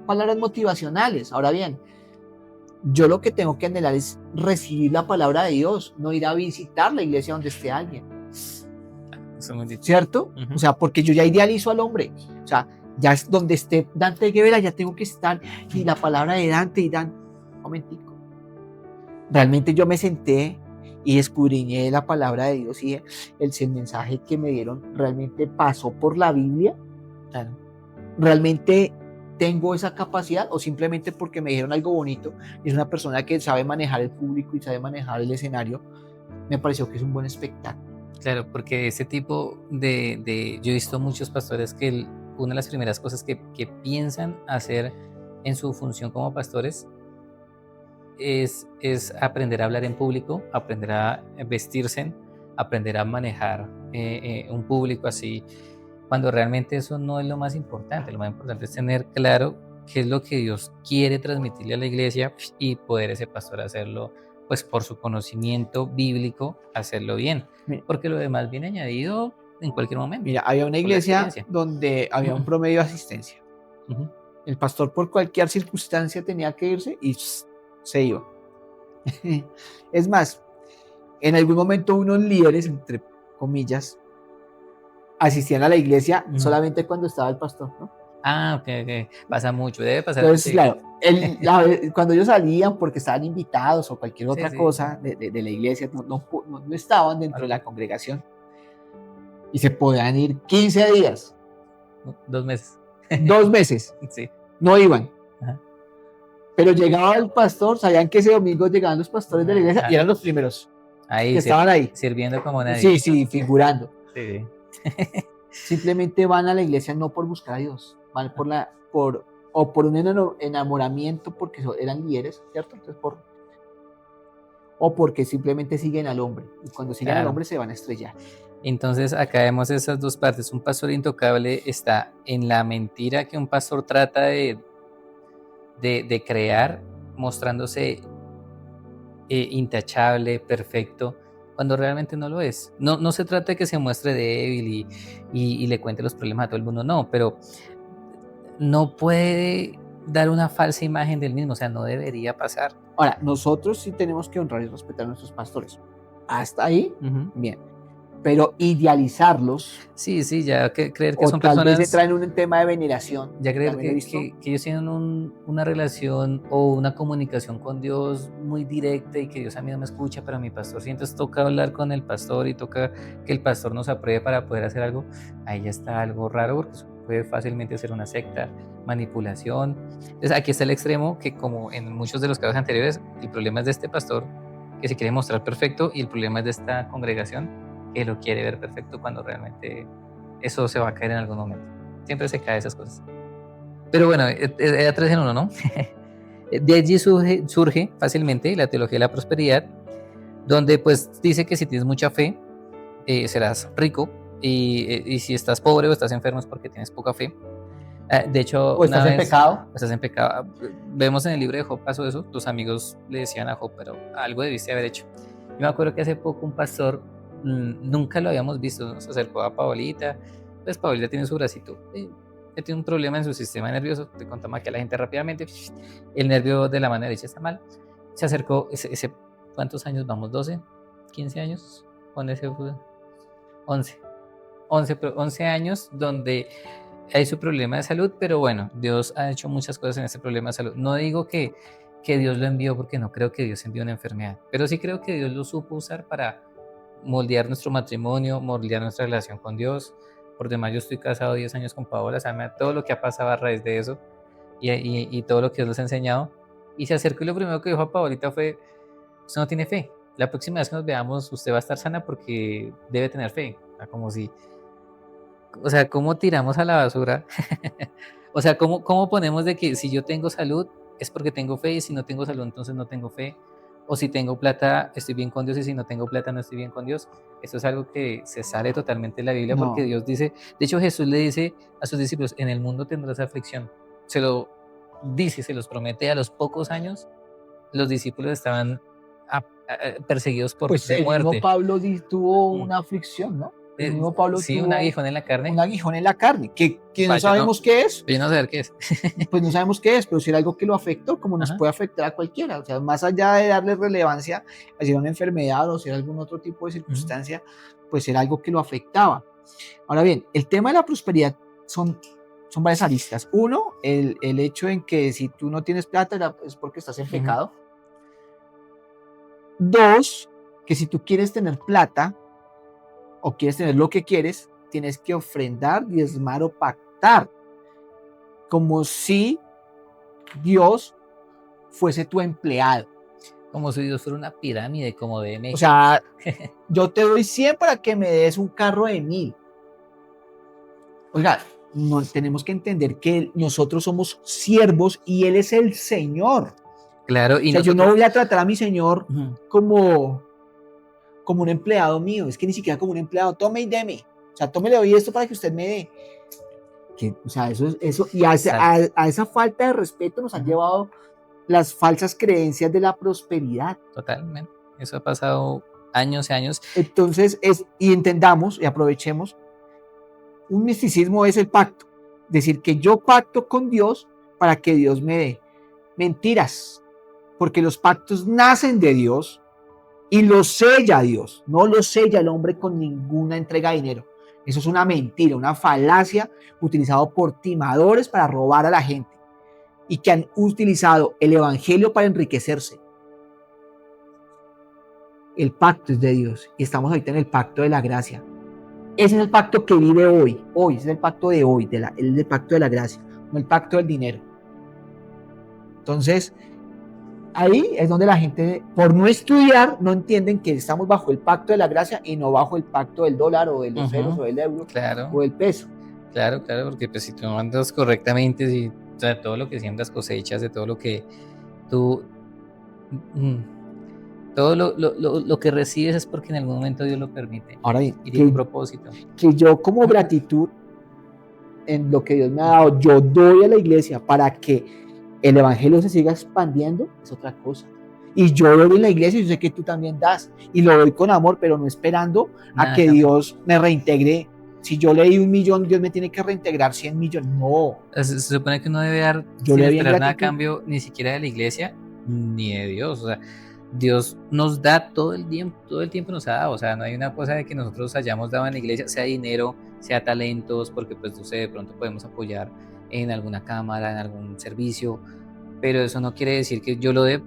palabras motivacionales. Ahora bien, yo lo que tengo que anhelar es recibir la palabra de Dios, no ir a visitar la iglesia donde esté alguien. ¿Cierto? O sea, porque yo ya idealizo al hombre. O sea, ya es donde esté Dante Gebel, ya tengo que estar, y la palabra de Dante, un momentico. Realmente yo me senté y escudriñé la palabra de Dios, y el mensaje que me dieron realmente pasó por la Biblia. Claro. Realmente tengo esa capacidad, o simplemente porque me dijeron algo bonito y es una persona que sabe manejar el público y sabe manejar el escenario, me pareció que es un buen espectáculo. Claro, porque ese tipo de yo he visto muchos pastores que una de las primeras cosas que piensan hacer en su función como pastores es aprender a hablar en público, aprender a vestirse, aprender a manejar un público así, cuando realmente eso no es lo más importante. Lo más importante es tener claro qué es lo que Dios quiere transmitirle a la iglesia y poder ese pastor hacerlo, pues por su conocimiento bíblico, hacerlo bien, porque lo demás viene añadido en cualquier momento. Mira, había una iglesia donde había un promedio de asistencia. El pastor por cualquier circunstancia tenía que irse y se iba. Es más, en algún momento unos líderes, entre comillas, asistían a la iglesia solamente cuando estaba el pastor, ¿no? Ah, ok, ok. Pasa mucho, debe pasar. Entonces, Sí, claro, cuando ellos salían porque estaban invitados o cualquier sí, otra sí. cosa de la iglesia, no estaban dentro de la congregación y se podían ir 15 días, 2 meses. 2 meses, Sí. no iban. Ajá. Pero llegaba el pastor, sabían que ese domingo llegaban los pastores de la iglesia y Ajá. eran los primeros Ahí, que estaban ahí. sirviendo como nadie. Sí, sí, figurando. Sí, Simplemente van a la iglesia no por buscar a Dios, van o por un enamoramiento porque eran líderes, ¿cierto? O porque simplemente siguen al hombre. Y cuando siguen al claro. hombre se van a estrellar. Entonces acá vemos esas dos partes. Un pastor intocable está en la mentira que un pastor trata de crear, mostrándose intachable, perfecto, cuando realmente no lo es. No, no se trata de que se muestre débil y le cuente los problemas a todo el mundo, no, pero no puede dar una falsa imagen del mismo, o sea, no debería pasar. Ahora, nosotros sí tenemos que honrar y respetar a nuestros pastores. Hasta ahí, Ujú. bien. Pero idealizarlos, Sí, sí, ya que creer que o son tal vez personas. entrar en un tema de veneración, Ya creer también he que, visto. que ellos tienen una relación o una comunicación con Dios muy directa y que Dios a mí no me escucha, pero a mi pastor sí, entonces toca hablar con el pastor y toca que el pastor nos apruebe para poder hacer algo. Ahí ya está algo raro porque eso puede fácilmente ser una secta, manipulación. Entonces aquí está el extremo que, como en muchos de los casos anteriores, el problema es de este pastor que se quiere mostrar perfecto y el problema es de esta congregación que lo quiere ver perfecto cuando realmente eso se va a caer en algún momento. Siempre se cae esas cosas. Pero bueno, era 3 en 1, ¿no? De allí surge fácilmente la teología de la prosperidad, donde pues dice que si tienes mucha fe, serás rico, y si estás pobre o estás enfermo es porque tienes poca fe. De hecho, O una estás en vez pecado. estás en pecado. Vemos en el libro de Job pasó eso, tus amigos le decían a Job, pero algo debiste haber hecho. Yo me acuerdo que hace poco un pastor, nunca lo habíamos visto, ¿no? Se acercó a Paolita, pues Paolita tiene su bracito, tiene un problema en su sistema nervioso, te contamos aquí a la gente rápidamente, el nervio de la mano derecha está mal, se acercó, ¿cuántos años vamos? ¿12? ¿15 años? Con ese 11, 11 años donde hay su problema de salud, pero bueno, Dios ha hecho muchas cosas en ese problema de salud. No digo que Dios lo envió porque no creo que Dios envió una enfermedad, pero sí creo que Dios lo supo usar para moldear nuestro matrimonio, moldear nuestra relación con Dios. Por demás, yo estoy casado 10 años con Paola, sabe todo lo que ha pasado a raíz de eso y todo lo que Dios nos ha enseñado. Y se acercó y lo primero que dijo a Paolita fue, usted no tiene fe. La próxima vez que nos veamos, usted va a estar sana porque debe tener fe. O sea, como si, o sea, ¿cómo tiramos a la basura? O sea, ¿cómo ponemos de que si yo tengo salud es porque tengo fe y si no tengo salud entonces no tengo fe? O si tengo plata estoy bien con Dios y si no tengo plata no estoy bien con Dios. Esto es algo que se sale totalmente de la Biblia porque No. Dios dice, de hecho Jesús le dice a sus discípulos, en el mundo tendrás aflicción. Se lo dice, se los promete a los pocos años, los discípulos estaban perseguidos Pues de el mismo muerte. Pablo tuvo Mm. una aflicción, ¿no? El mismo Pablo Sí, un tuvo aguijón en la carne. un aguijón en la carne, que no Yo no, sabemos qué es, yo no sé qué es. pues no sabemos qué es, pero si era algo que lo afectó, como nos Ajá. puede afectar a cualquiera. O sea, más allá de darle relevancia a si era una enfermedad o si era algún otro tipo de circunstancia, pues era algo que lo afectaba. Ahora bien, el tema de la prosperidad son varias aristas. Uno, el hecho en que si tú no tienes plata es porque estás en pecado. Dos, que si tú quieres tener plata o quieres tener lo que quieres, tienes que ofrendar, diezmar o pactar, como si Dios fuese tu empleado. Como si Dios fuera una pirámide, como de México. O sea, yo te doy 100 para que me des un carro de 1000. Oiga, no, tenemos que entender que nosotros somos siervos y Él es el Señor. Claro, y o sea, yo no nosotros. voy a tratar a mi Señor como un empleado mío, es que ni siquiera como un empleado, tome y deme. O sea, tome, le doy esto para que usted me dé. O sea, eso y a esa falta de respeto nos han llevado las falsas creencias de la prosperidad. Totalmente. Eso ha pasado años y años. Entonces, y entendamos y aprovechemos, un misticismo es el pacto. Decir que yo pacto con Dios para que Dios me dé. Mentiras, porque los pactos nacen de Dios y los sella Dios, no los sella el hombre con ninguna entrega de dinero. Eso es una mentira, una falacia utilizado por timadores para robar a la gente y que han utilizado el evangelio para enriquecerse. El pacto es de Dios y estamos ahorita en el pacto de la gracia. Ese es el pacto que vive hoy. Ese es el pacto de hoy, el pacto de la gracia, no el pacto del dinero. Entonces, ahí es donde la gente, por no estudiar, no entienden que estamos bajo el pacto de la gracia y no bajo el pacto del dólar o de los ceros o del euro o del peso. Claro, porque pues si tú andas correctamente, si, o sea, todo lo que siembras cosechas, de todo lo que tú... todo lo que recibes es porque en algún momento Dios lo permite. Ahora bien, y tiene un propósito. Que yo como gratitud en lo que Dios me ha dado, yo doy a la iglesia para que el evangelio se siga expandiendo, es otra cosa. Y yo doy en la iglesia y yo sé que tú también das. Y lo doy con amor, pero no esperando a que Dios me reintegre. Si yo le di 1 millón, Dios me tiene que reintegrar 100 millones. No. Se supone que uno debe dar sin esperar nada a cambio, ni siquiera de la iglesia, ni de Dios. O sea, Dios nos da todo el tiempo nos ha dado. O sea, no hay una cosa de que nosotros hayamos dado en la iglesia, sea dinero, sea talentos, porque pues no sé, de pronto podemos apoyar en alguna cámara, en algún servicio, pero eso no quiere decir que yo lo dé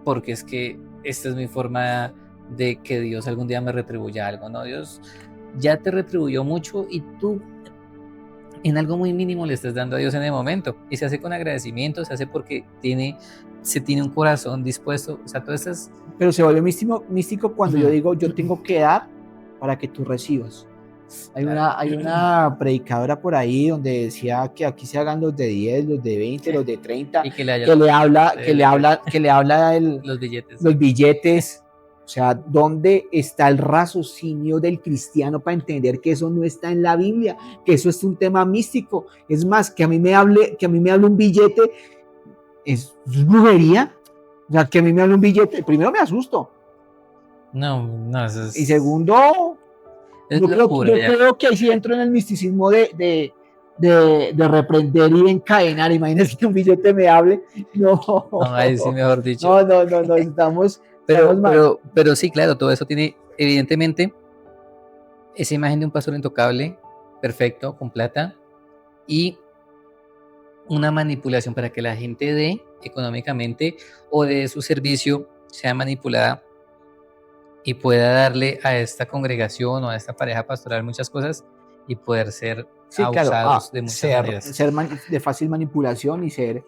porque es que esta es mi forma de que Dios algún día me retribuya algo. No, Dios ya te retribuyó mucho y tú en algo muy mínimo le estás dando a Dios en el momento, y se hace con agradecimiento, se hace porque se tiene un corazón dispuesto. O sea, todas estas... Pero se vuelve místico cuando yo digo, yo tengo que dar para que tú recibas. Hay una predicadora por ahí donde decía que aquí se hagan los de 10, los de 20, los de 30, y que le habla los billetes. O sea, ¿dónde está el raciocinio del cristiano para entender que eso no está en la Biblia? Que eso es un tema místico. Es más, que a mí me hable un billete, es brujería. O sea, que a mí me hable un billete, primero me asusto. No, eso es... Y segundo... Yo creo que ahí sí entro en el misticismo de reprender y encadenar. Imagínense que un billete me hable. No, ahí sí, mejor dicho. No, estamos pero sí, claro, todo eso tiene, evidentemente, esa imagen de un pastor intocable, perfecto, con plata, y una manipulación para que la gente dé económicamente o de su servicio sea manipulada y pueda darle a esta congregación o a esta pareja pastoral muchas cosas y poder ser abusados de muchas maneras. Ser de fácil manipulación y ser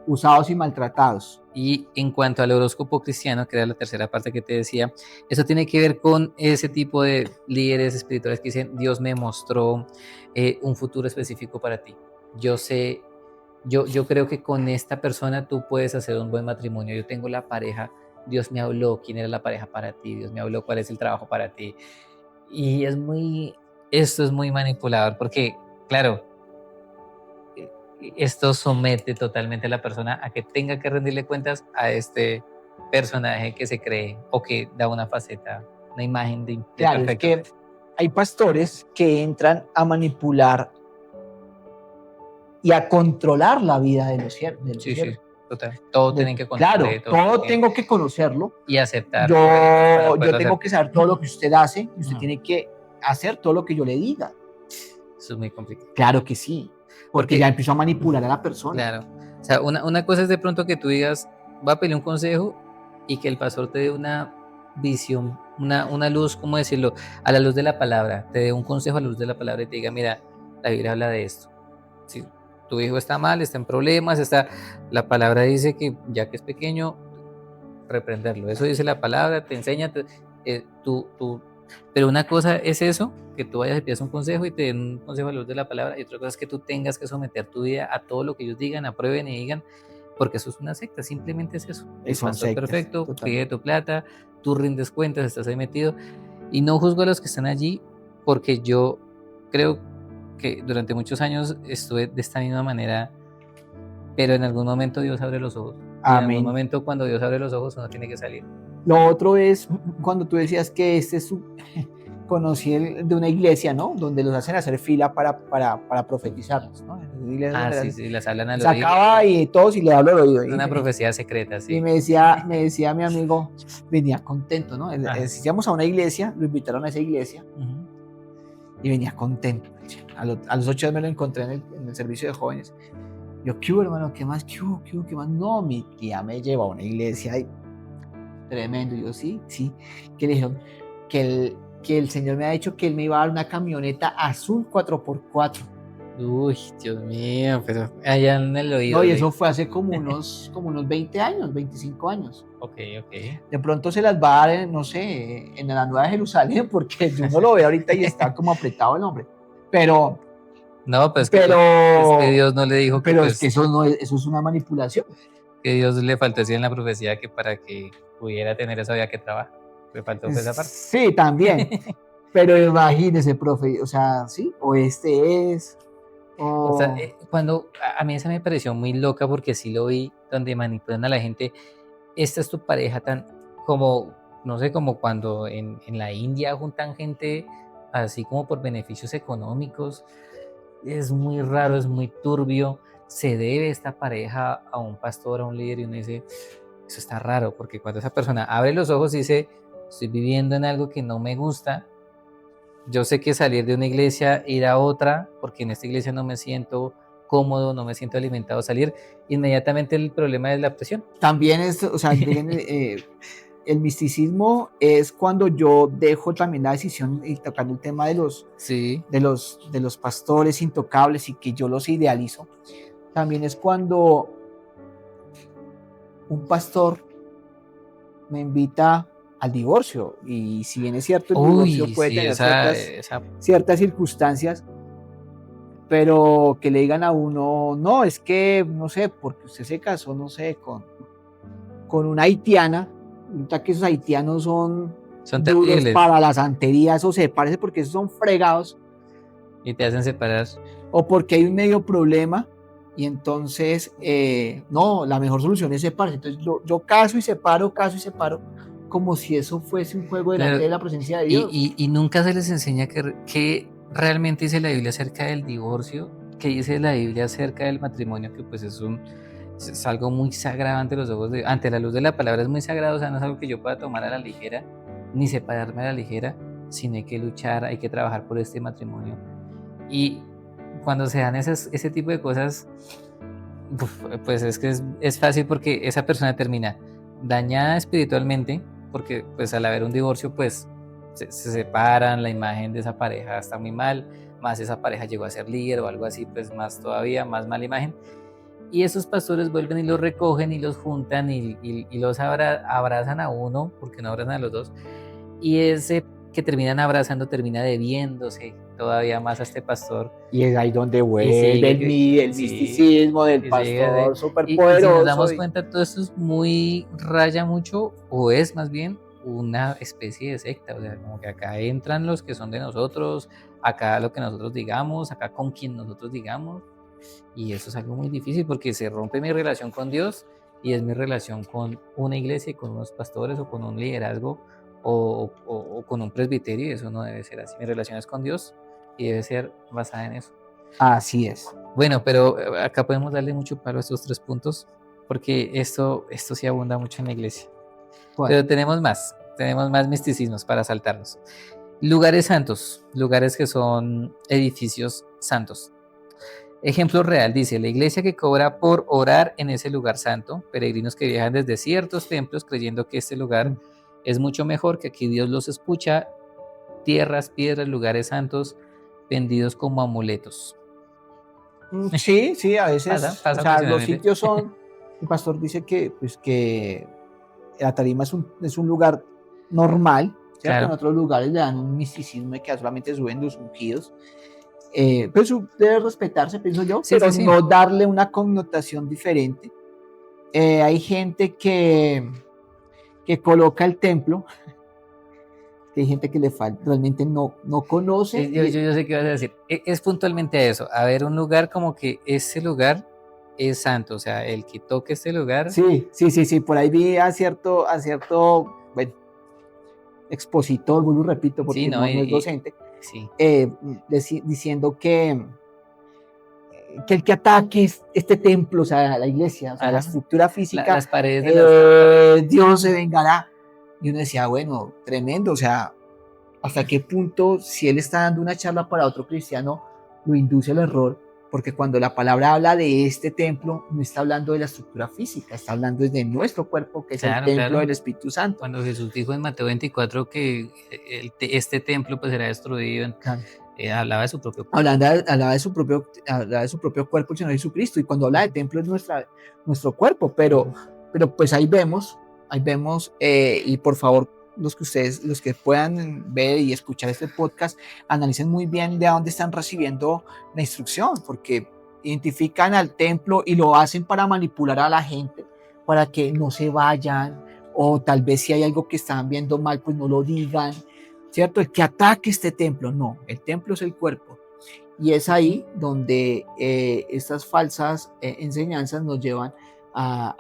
usados y maltratados. Y en cuanto al horóscopo cristiano, que era la tercera parte que te decía, eso tiene que ver con ese tipo de líderes espirituales que dicen, Dios me mostró un futuro específico para ti. Yo sé, yo creo que con esta persona tú puedes hacer un buen matrimonio. Yo tengo la pareja, Dios me habló quién era la pareja para ti, Dios me habló cuál es el trabajo para ti. Y esto es muy manipulador porque, claro, esto somete totalmente a la persona a que tenga que rendirle cuentas a este personaje que se cree o que da una faceta, una imagen de claro, perfecto. Es que hay pastores que entran a manipular y a controlar la vida de los siervos. Sí. Total. Todo tienen que conocerlo. Claro, todo tengo que conocerlo. Y aceptar. Yo tengo que saber todo lo que usted hace y usted tiene que hacer todo lo que yo le diga. Eso es muy complicado. Claro que sí, porque ya empiezo a manipular a la persona. Claro. O sea, una cosa es de pronto que tú digas, va a pedir un consejo y que el pastor te dé una visión, una luz, ¿cómo decirlo? A la luz de la palabra. Te dé un consejo a la luz de la palabra y te diga, mira, la Biblia habla de esto. Sí. Tu hijo está mal, está en problemas, la palabra dice que ya que es pequeño, reprenderlo. Eso dice la palabra, te enseña, pero una cosa es eso, que tú vayas y pidas un consejo y te den un consejo a la luz de la palabra, y otra cosa es que tú tengas que someter tu vida a todo lo que ellos digan, aprueben y digan, porque eso es una secta, simplemente es eso. Es perfecto, pide tu plata, tú rindes cuentas, estás ahí metido, y no juzgo a los que están allí, porque yo creo que durante muchos años estuve de esta misma manera, pero en algún momento Dios abre los ojos. Amén. En algún momento cuando Dios abre los ojos uno tiene que salir. Lo otro es cuando tú decías que conocí de una iglesia, ¿no? Donde los hacen hacer fila para profetizarlos, ¿no? Sí, las hablan al oído. Se acaba y todos y le hablo al oído. Una profecía secreta, sí. Y me decía mi amigo, venía contento, ¿no? Asistíamos a una iglesia, lo invitaron a esa iglesia. y venía contento. A los 8 días me lo encontré en el servicio de jóvenes. Yo, ¿qué hubo, hermano? ¿Qué más? ¿Qué hubo? ¿Qué hubo? ¿Qué más? No, mi tía me llevó a una iglesia y tremendo. Y yo, sí. Que le dijeron que el Señor me ha dicho que Él me iba a dar una camioneta azul 4x4. Uy, Dios mío, pero allá en el oído. No, y eso fue hace como unos 20 años, 25 años. Ok. De pronto se las va a dar, no sé, en la Nueva Jerusalén, porque yo no lo veo ahorita y está como apretado el hombre. Pero no, pues pero es que Dios no le dijo que, pero pues, es que eso es una manipulación. que Dios le faltó decir en la profecía que para que pudiera tener eso había que trabajar. Le faltó esa parte. Sí, también. Pero imagínese, profe, o sea, sí, o este es. O sea, cuando a mí esa me pareció muy loca porque sí lo vi donde manipulan a la gente. Esta es tu pareja tan como, no sé, como cuando en la India juntan gente así como por beneficios económicos. Es muy raro, es muy turbio. Se debe esta pareja a un pastor, a un líder, y uno dice, eso está raro, porque cuando esa persona abre los ojos y dice, estoy viviendo en algo que no me gusta, yo sé que salir de una iglesia, ir a otra, porque en esta iglesia no me siento cómodo, no me siento alimentado, salir, inmediatamente el problema es la presión. También es, o sea, el misticismo es cuando yo dejo también la decisión, y tocando el tema de los pastores intocables y que yo los idealizo. También es cuando un pastor me invita al divorcio, y si bien es cierto, el divorcio puede tener ciertas circunstancias, pero que le digan a uno, no, es que, no sé, porque usted se casó, no sé, con una haitiana, resulta que esos haitianos son duros terribles para la santería, eso se parece porque esos son fregados. Y te hacen separar. O porque hay un medio problema, y entonces, no, la mejor solución es separarse. Entonces yo caso y separo, como si eso fuese un juego delante de la presencia de Dios. Y nunca se les enseña que realmente dice la Biblia acerca del divorcio, que dice la Biblia acerca del matrimonio, que pues es algo muy sagrado ante los ojos ante la luz de la palabra, es muy sagrado. O sea, no es algo que yo pueda tomar a la ligera, ni separarme a la ligera, sino hay que luchar, hay que trabajar por este matrimonio. Y cuando se dan ese tipo de cosas, pues es que es fácil, porque esa persona termina dañada espiritualmente, porque pues al haber un divorcio pues se separan, la imagen de esa pareja está muy mal, más esa pareja llegó a ser líder o algo así, pues más todavía, más mala imagen, y esos pastores vuelven y los recogen y los juntan y los abrazan a uno, porque no abrazan a los dos, y ese que terminan abrazando termina debiéndose todavía más a este pastor. Y es ahí donde vuelve el misticismo del pastor superpoderoso. Y si nos damos cuenta, todo esto es raya mucho, o es más bien una especie de secta. O sea, como que acá entran los que son de nosotros, acá lo que nosotros digamos, acá con quien nosotros digamos. Y eso es algo muy difícil, porque se rompe mi relación con Dios y es mi relación con una iglesia y con unos pastores o con un liderazgo o con un presbiterio, y eso no debe ser así. Mi relación es con Dios y debe ser basada en eso. Así es. Bueno, pero acá podemos darle mucho palo a estos 3 puntos, porque esto sí abunda mucho en la iglesia. Bueno. Pero tenemos más misticismos para saltarnos. Lugares santos, lugares que son edificios santos. Ejemplo real, dice: la iglesia que cobra por orar en ese lugar santo, peregrinos que viajan desde ciertos templos creyendo que este lugar es mucho mejor, que aquí Dios los escucha, tierras, piedras, lugares santos vendidos como amuletos. Sí, a veces pasa o sea, los sitios son, el pastor dice que, pues, que la tarima es un lugar normal, ¿cierto? Claro. En otros lugares le dan un misticismo de que solamente suben los ungidos. Pero eso debe respetarse, pienso yo, sí, pero sí. No darle una connotación diferente. Hay gente que coloca el templo, que hay gente que le falta, realmente no conoce. Yo sé qué vas a decir. Es puntualmente eso, a ver, un lugar como que ese lugar es santo, o sea, el que toque este lugar. Sí, por ahí vi a cierto, bueno, expositor, vuelvo repito, porque sí, no es docente, sí. Diciendo que el que ataque este templo, o sea, la iglesia, o sea, la estructura física, las paredes de Dios se vengará. Y uno decía, bueno, tremendo, o sea, hasta qué punto, si él está dando una charla para otro cristiano, lo induce al error, porque cuando la palabra habla de este templo, no está hablando de la estructura física, está hablando de nuestro cuerpo, que es el templo Claro. del Espíritu Santo. Cuando Jesús dijo en Mateo 24 que este templo pues será destruido, Claro. hablaba de su propio cuerpo. Hablaba de su propio cuerpo, el Señor Jesucristo, y cuando habla de templo es nuestro cuerpo, pero pues ahí vemos, y por favor, los que puedan ver y escuchar este podcast, analicen muy bien de dónde están recibiendo la instrucción, porque identifican al templo y lo hacen para manipular a la gente, para que no se vayan, o tal vez si hay algo que están viendo mal, pues no lo digan, ¿cierto? El que ataque este templo, no, el templo es el cuerpo. Y es ahí donde estas falsas enseñanzas nos llevan a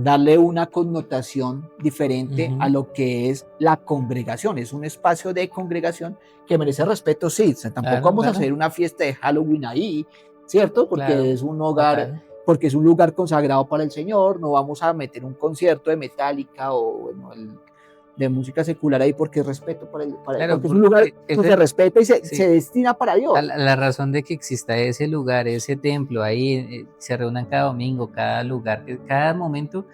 darle una connotación diferente a lo que es la congregación. Es un espacio de congregación que merece respeto, sí. O sea, tampoco vamos a hacer una fiesta de Halloween ahí, ¿cierto? Porque es un hogar, porque es un lugar consagrado para el Señor. No vamos a meter un concierto de Metallica o bueno, de música secular ahí, porque es respeto porque es un lugar que se respeta y se destina para Dios. La razón de que exista ese lugar, ese templo ahí, se reúnan cada domingo, cada lugar, cada momento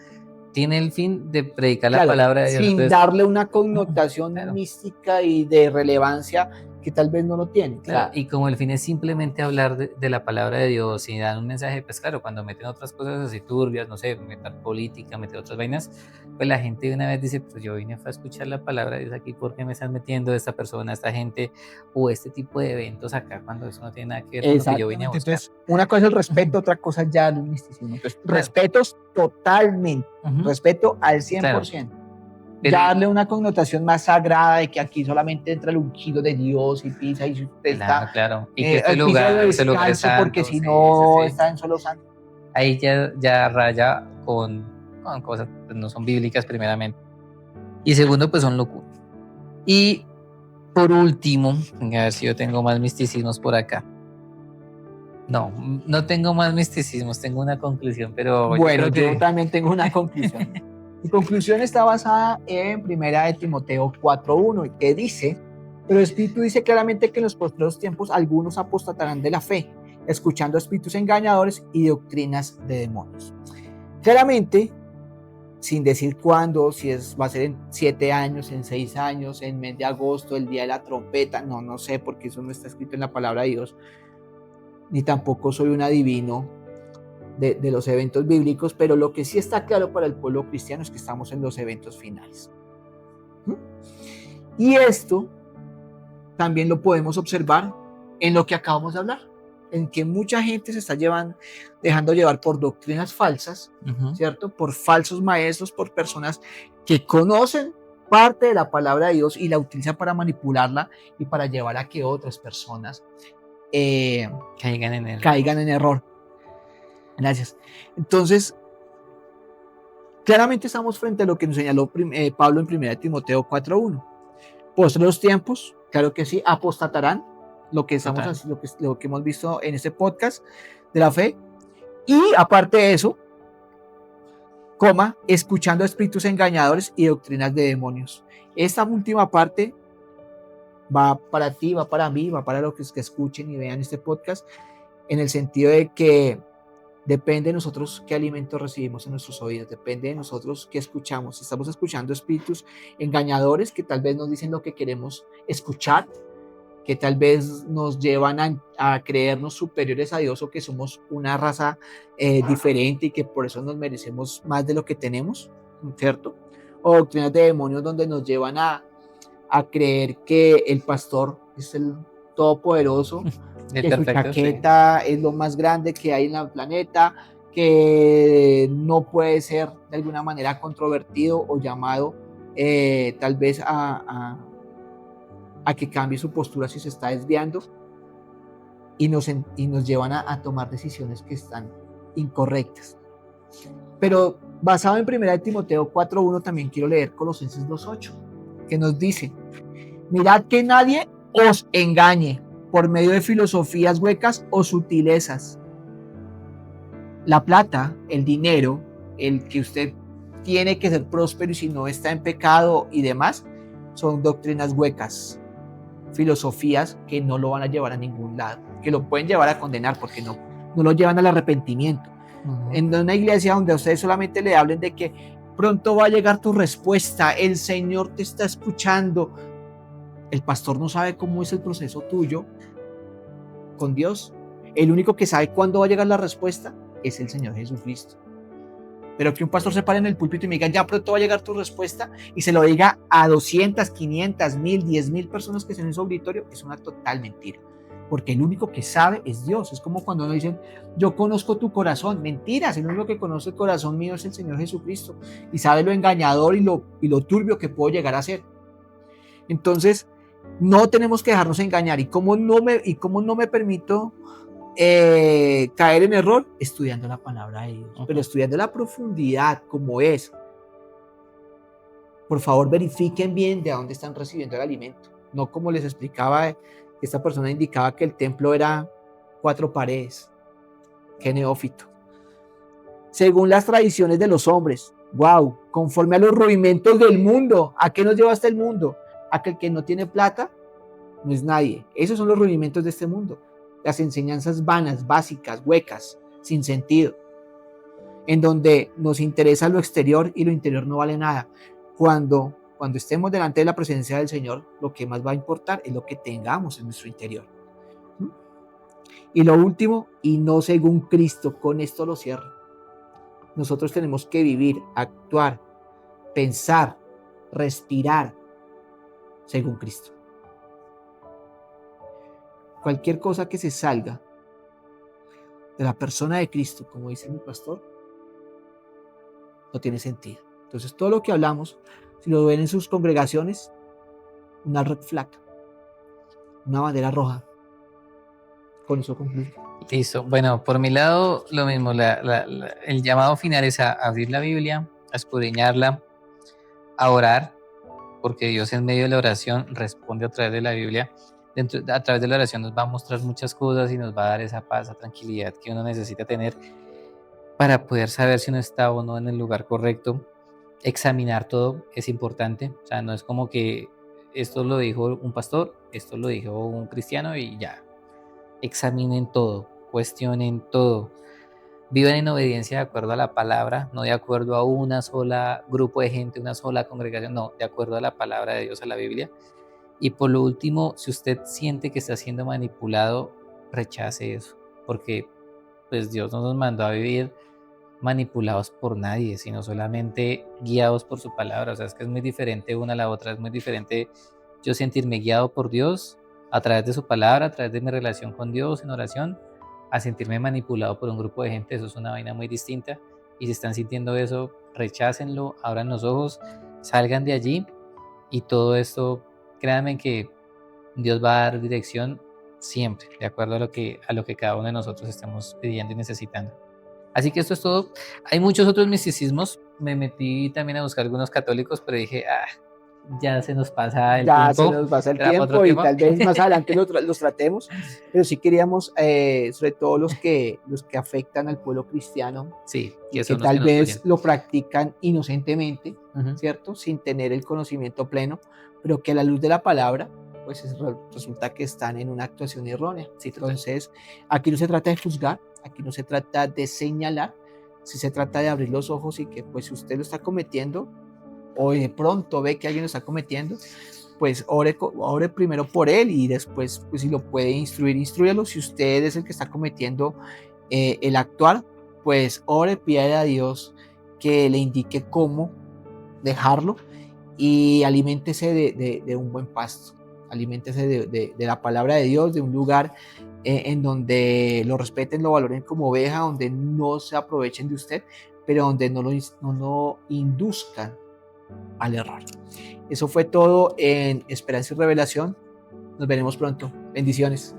tiene el fin de predicar la palabra de Dios. Sin darle una connotación mística y de relevancia que tal vez no lo tiene. Claro, y como el fin es simplemente hablar de la palabra de Dios y dar un mensaje, pues claro, cuando meten otras cosas así turbias, no sé, meter política, meter otras vainas, pues la gente de una vez dice, pues yo vine a escuchar la palabra de Dios aquí, ¿por qué me están metiendo esta persona, esta gente o este tipo de eventos acá cuando eso no tiene nada que ver con lo que yo vine a buscar? Entonces, una cosa es el respeto, otra cosa ya el misticismo. Entonces, respetos totalmente, respeto al 100%. Claro. Darle una connotación más sagrada de que aquí solamente entra el ungido de Dios y pisa y si usted está y que este lugar es santo, porque si no está en solo santo. Ahí ya raya con cosas que no son bíblicas primeramente, y segundo pues son locuras. Y por último, a ver si yo tengo más misticismos por acá. No tengo más misticismos, tengo una conclusión, pero bueno, yo también tengo una conclusión. Mi conclusión está basada en 1 Timoteo 4:1, que dice: pero el Espíritu dice claramente que en los postreros tiempos algunos apostatarán de la fe, escuchando espíritus engañadores y doctrinas de demonios. Claramente, sin decir cuándo, si va a ser en 7 años, en 6 años, en mes de agosto, el día de la trompeta, no sé, porque eso no está escrito en la palabra de Dios, ni tampoco soy un adivino de los eventos bíblicos, pero lo que sí está claro para el pueblo cristiano es que estamos en los eventos finales. Y esto también lo podemos observar en lo que acabamos de hablar, en que mucha gente se está dejando llevar por doctrinas falsas, ¿cierto? Por falsos maestros, por personas que conocen parte de la palabra de Dios y la utilizan para manipularla y para llevar a que otras personas caigan en error. Gracias. Entonces, claramente estamos frente a lo que nos señaló Pablo en 1 Timoteo 4:1. Postreros tiempos, claro que sí, apostatarán, lo que hemos visto en este podcast de la fe. Y aparte de eso, escuchando espíritus engañadores y doctrinas de demonios. Esta última parte va para ti, va para mí, va para los que escuchen y vean este podcast, en el sentido de que depende de nosotros qué alimento recibimos en nuestros oídos, depende de nosotros qué escuchamos. Si estamos escuchando espíritus engañadores que tal vez nos dicen lo que queremos escuchar, que tal vez nos llevan a creernos superiores a Dios o que somos una raza diferente y que por eso nos merecemos más de lo que tenemos, ¿cierto? O doctrinas de demonios donde nos llevan a creer que el pastor es el todopoderoso, que su chaqueta es lo más grande que hay en el planeta, que no puede ser de alguna manera controvertido o llamado tal vez a que cambie su postura si se está desviando, y nos llevan a tomar decisiones que están incorrectas. Pero basado en 1 Timoteo 4:1 también quiero leer Colosenses 2:8, que nos dice: mirad que nadie os engañe por medio de filosofías huecas o sutilezas. La plata, el dinero, el que usted tiene que ser próspero y si no está en pecado y demás, son doctrinas huecas, filosofías que no lo van a llevar a ningún lado, que lo pueden llevar a condenar porque no lo llevan al arrepentimiento. En una iglesia donde a ustedes solamente le hablen de que pronto va a llegar tu respuesta, el Señor te está escuchando, el pastor no sabe cómo es el proceso tuyo con Dios. El único que sabe cuándo va a llegar la respuesta es el Señor Jesucristo. Pero que un pastor se pare en el púlpito y me diga, ya pronto va a llegar tu respuesta, y se lo diga a 200, 500, 1000, 10,000 personas que estén en su auditorio, es una total mentira. Porque el único que sabe es Dios. Es como cuando nos dicen, yo conozco tu corazón. Mentiras, el único que conoce el corazón mío es el Señor Jesucristo. Y sabe lo engañador y lo turbio que puedo llegar a ser. Entonces, no tenemos que dejarnos engañar. ¿Y cómo no me permito caer en error? Estudiando la palabra de Dios, pero estudiando la profundidad como es. Por favor, verifiquen bien de dónde están recibiendo el alimento, no como les explicaba, esta persona indicaba que el templo era 4 paredes. Qué neófito. Según las tradiciones de los hombres, wow, conforme a los rudimentos del mundo. ¿A qué nos lleva hasta el mundo? A que el que no tiene plata no es nadie. Esos son los rudimentos de este mundo. Las enseñanzas vanas, básicas, huecas, sin sentido, en donde nos interesa lo exterior y lo interior no vale nada. Cuando estemos delante de la presencia del Señor, lo que más va a importar es lo que tengamos en nuestro interior. Y lo último, y no según Cristo, con esto lo cierro. Nosotros tenemos que vivir, actuar, pensar, respirar según Cristo. Cualquier cosa que se salga de la persona de Cristo, como dice mi pastor, no tiene sentido. Entonces, todo lo que hablamos, si lo ven en sus congregaciones, una red flag, una bandera roja. Con eso concluyo. Listo. Bueno, por mi lado, lo mismo. El llamado final es a abrir la Biblia, a escudriñarla, a orar, porque Dios en medio de la oración responde a través de la Biblia. A través de la oración nos va a mostrar muchas cosas y nos va a dar esa paz, esa tranquilidad que uno necesita tener para poder saber si uno está o no en el lugar correcto. Examinar todo es importante. O sea, no es como que esto lo dijo un pastor, esto lo dijo un cristiano y ya. Examinen todo, cuestionen todo. Vivan en obediencia de acuerdo a la palabra, no de acuerdo a una sola grupo de gente, una sola congregación, no, de acuerdo a la palabra de Dios, a la Biblia. Y por lo último, si usted siente que está siendo manipulado, rechace eso, porque pues Dios no nos mandó a vivir manipulados por nadie, sino solamente guiados por su palabra. O sea, es que es muy diferente una a la otra, es muy diferente yo sentirme guiado por Dios a través de su palabra, a través de mi relación con Dios en oración, a sentirme manipulado por un grupo de gente. Eso es una vaina muy distinta, y si están sintiendo eso, rechácenlo, abran los ojos, salgan de allí, y todo esto, créanme que Dios va a dar dirección siempre, de acuerdo a lo que cada uno de nosotros estemos pidiendo y necesitando. Así que esto es todo. Hay muchos otros misticismos. Me metí también a buscar algunos católicos, pero dije, ya se nos pasa el tiempo. Ya se nos pasa el tiempo y tal vez más adelante los tratemos. Pero sí queríamos, sobre todo los que afectan al pueblo cristiano, sí, que tal vez lo practican inocentemente, ¿cierto? Sin tener el conocimiento pleno, pero que a la luz de la palabra, pues resulta que están en una actuación errónea. Sí, entonces, aquí no se trata de juzgar, aquí no se trata de señalar, sí se trata de abrir los ojos, y que pues si usted lo está cometiendo o de pronto ve que alguien lo está cometiendo, pues ore primero por él, y después, pues si lo puede instrúyalo. Si usted es el que está cometiendo el actuar, pues ore, pídale a Dios que le indique cómo dejarlo, y aliméntese de un buen pasto. Aliméntese de la palabra de Dios, de un lugar en donde lo respeten, lo valoren como oveja, donde no se aprovechen de usted, pero donde no lo induzcan al error. Eso fue todo en Esperanza y Revelación. Nos veremos pronto. Bendiciones.